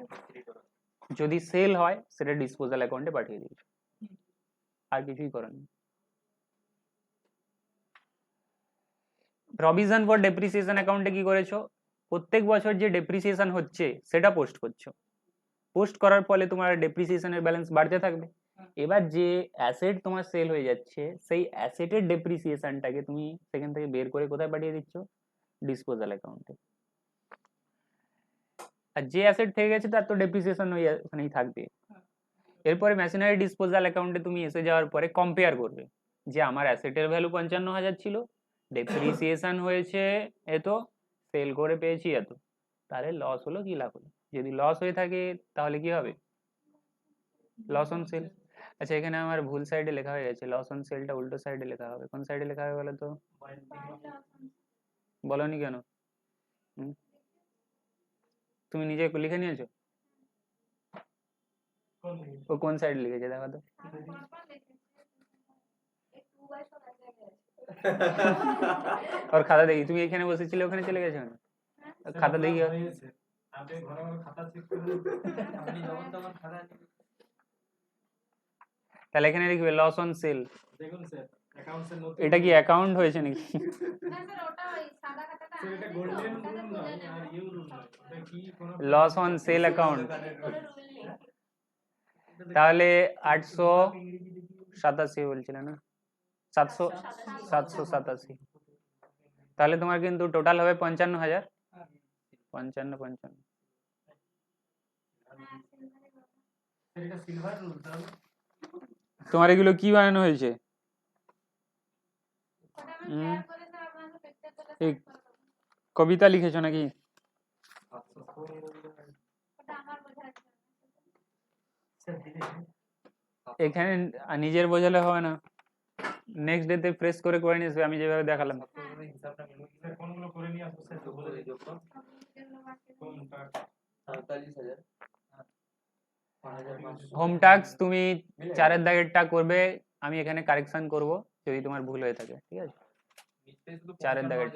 যদি সেল হয় সেটা ডিসপোজাল অ্যাকাউন্টে পাঠিয়ে দিয়েছো, আর কিছুই করনি। প্রভিশন ফর ডেপ্রিসিয়েশন অ্যাকাউন্টে কি করেছো? প্রত্যেক বছর যে ডেপ্রিসিয়েশন হচ্ছে সেটা পোস্ট করছো, পোস্ট করার ফলে তোমার ডেপ্রিসিয়েশনের ব্যালেন্স বাড়তে থাকবে। এবার যে অ্যাসেট তোমার সেল হয়ে যাচ্ছে সেই অ্যাসেটের ডেপ্রিসিয়েশনটাকে তুমি সেখান থেকে বের করে কোথায় পাঠিয়ে দিচ্ছ? ডিসপোজাল অ্যাকাউন্টে। আর যে অ্যাসেট থেকে গেছে তার তো ডেপ্রিসিয়েশন ওখানেই থাকবে। এরপরে মেশিনারি ডিসপোজাল অ্যাকাউন্টে তুমি এসে যাওয়ার পরে কম্পেয়ার করবে যে আমার অ্যাসেটের ভ্যালু 55,000 ছিল, ডেপ্রিসিয়েশন হয়েছে এত, সেল করে পেয়েছি এত, তাহলে লস হলো কি লাভ হলো? যদি লস হয়ে থাকে তাহলে কি হবে? Loss on sale. আচ্ছা এখানে আমার ভুল সাইডে লেখা হয়ে গেছে, লস অন সেলটা উল্টো সাইডে লেখা হবে। কোন সাইডে লেখা হবে বলো তো? বলনি কেন? তুমি নিজে লিখে নিয়েছো? ও কোন সাইডে লিখেছে দেখো তো। ওর খাতা দেখি, তুমি এখানে বসেছিলে ওখানে চলে গেছো না? খাতা দেখি। আপনি ঘরে ঘরে খাতা চেক করুন, আপনি যখন তখন খাতা তাহলে এখানে লিখবে লস অন সেল। দেখুন স্যার অ্যাকাউন্টসের নতুন এটা কি অ্যাকাউন্ট হয়েছে নাকি? না স্যার ওটা ওই সাদা খাতাটা স্যার এটা গোল্ডেন রুল নয় আর ইউ রুল নয়, এটা কি কোনো লস অন সেল অ্যাকাউন্ট। তাহলে 887 বলছিল না, 787। তাহলে তোমার কিন্তু টোটাল হবে 55,000। 55। এটা সিলভার রুল তাহলে তোমার এগুলো কি বানানো হয়েছে? এই কবিতা লিখেছো নাকি? এখানে নিজের বোঝালে হবে না, নেক্সট ডেতে ফ্রেশ করে নিয়ে আসবে, আমি যেভাবে দেখালাম। হিসাবটা কোনগুলো করে নিয়ে আসবো স্যার তো বলে দিও কোনটা 47,000। হোম ট্যাক্স তুমি 4-এর দাগেরটা করবে, আমি এখানে কারেকশন করব যদি তোমার ভুল হয়ে থাকে, ঠিক আছে? 4-এর দাগের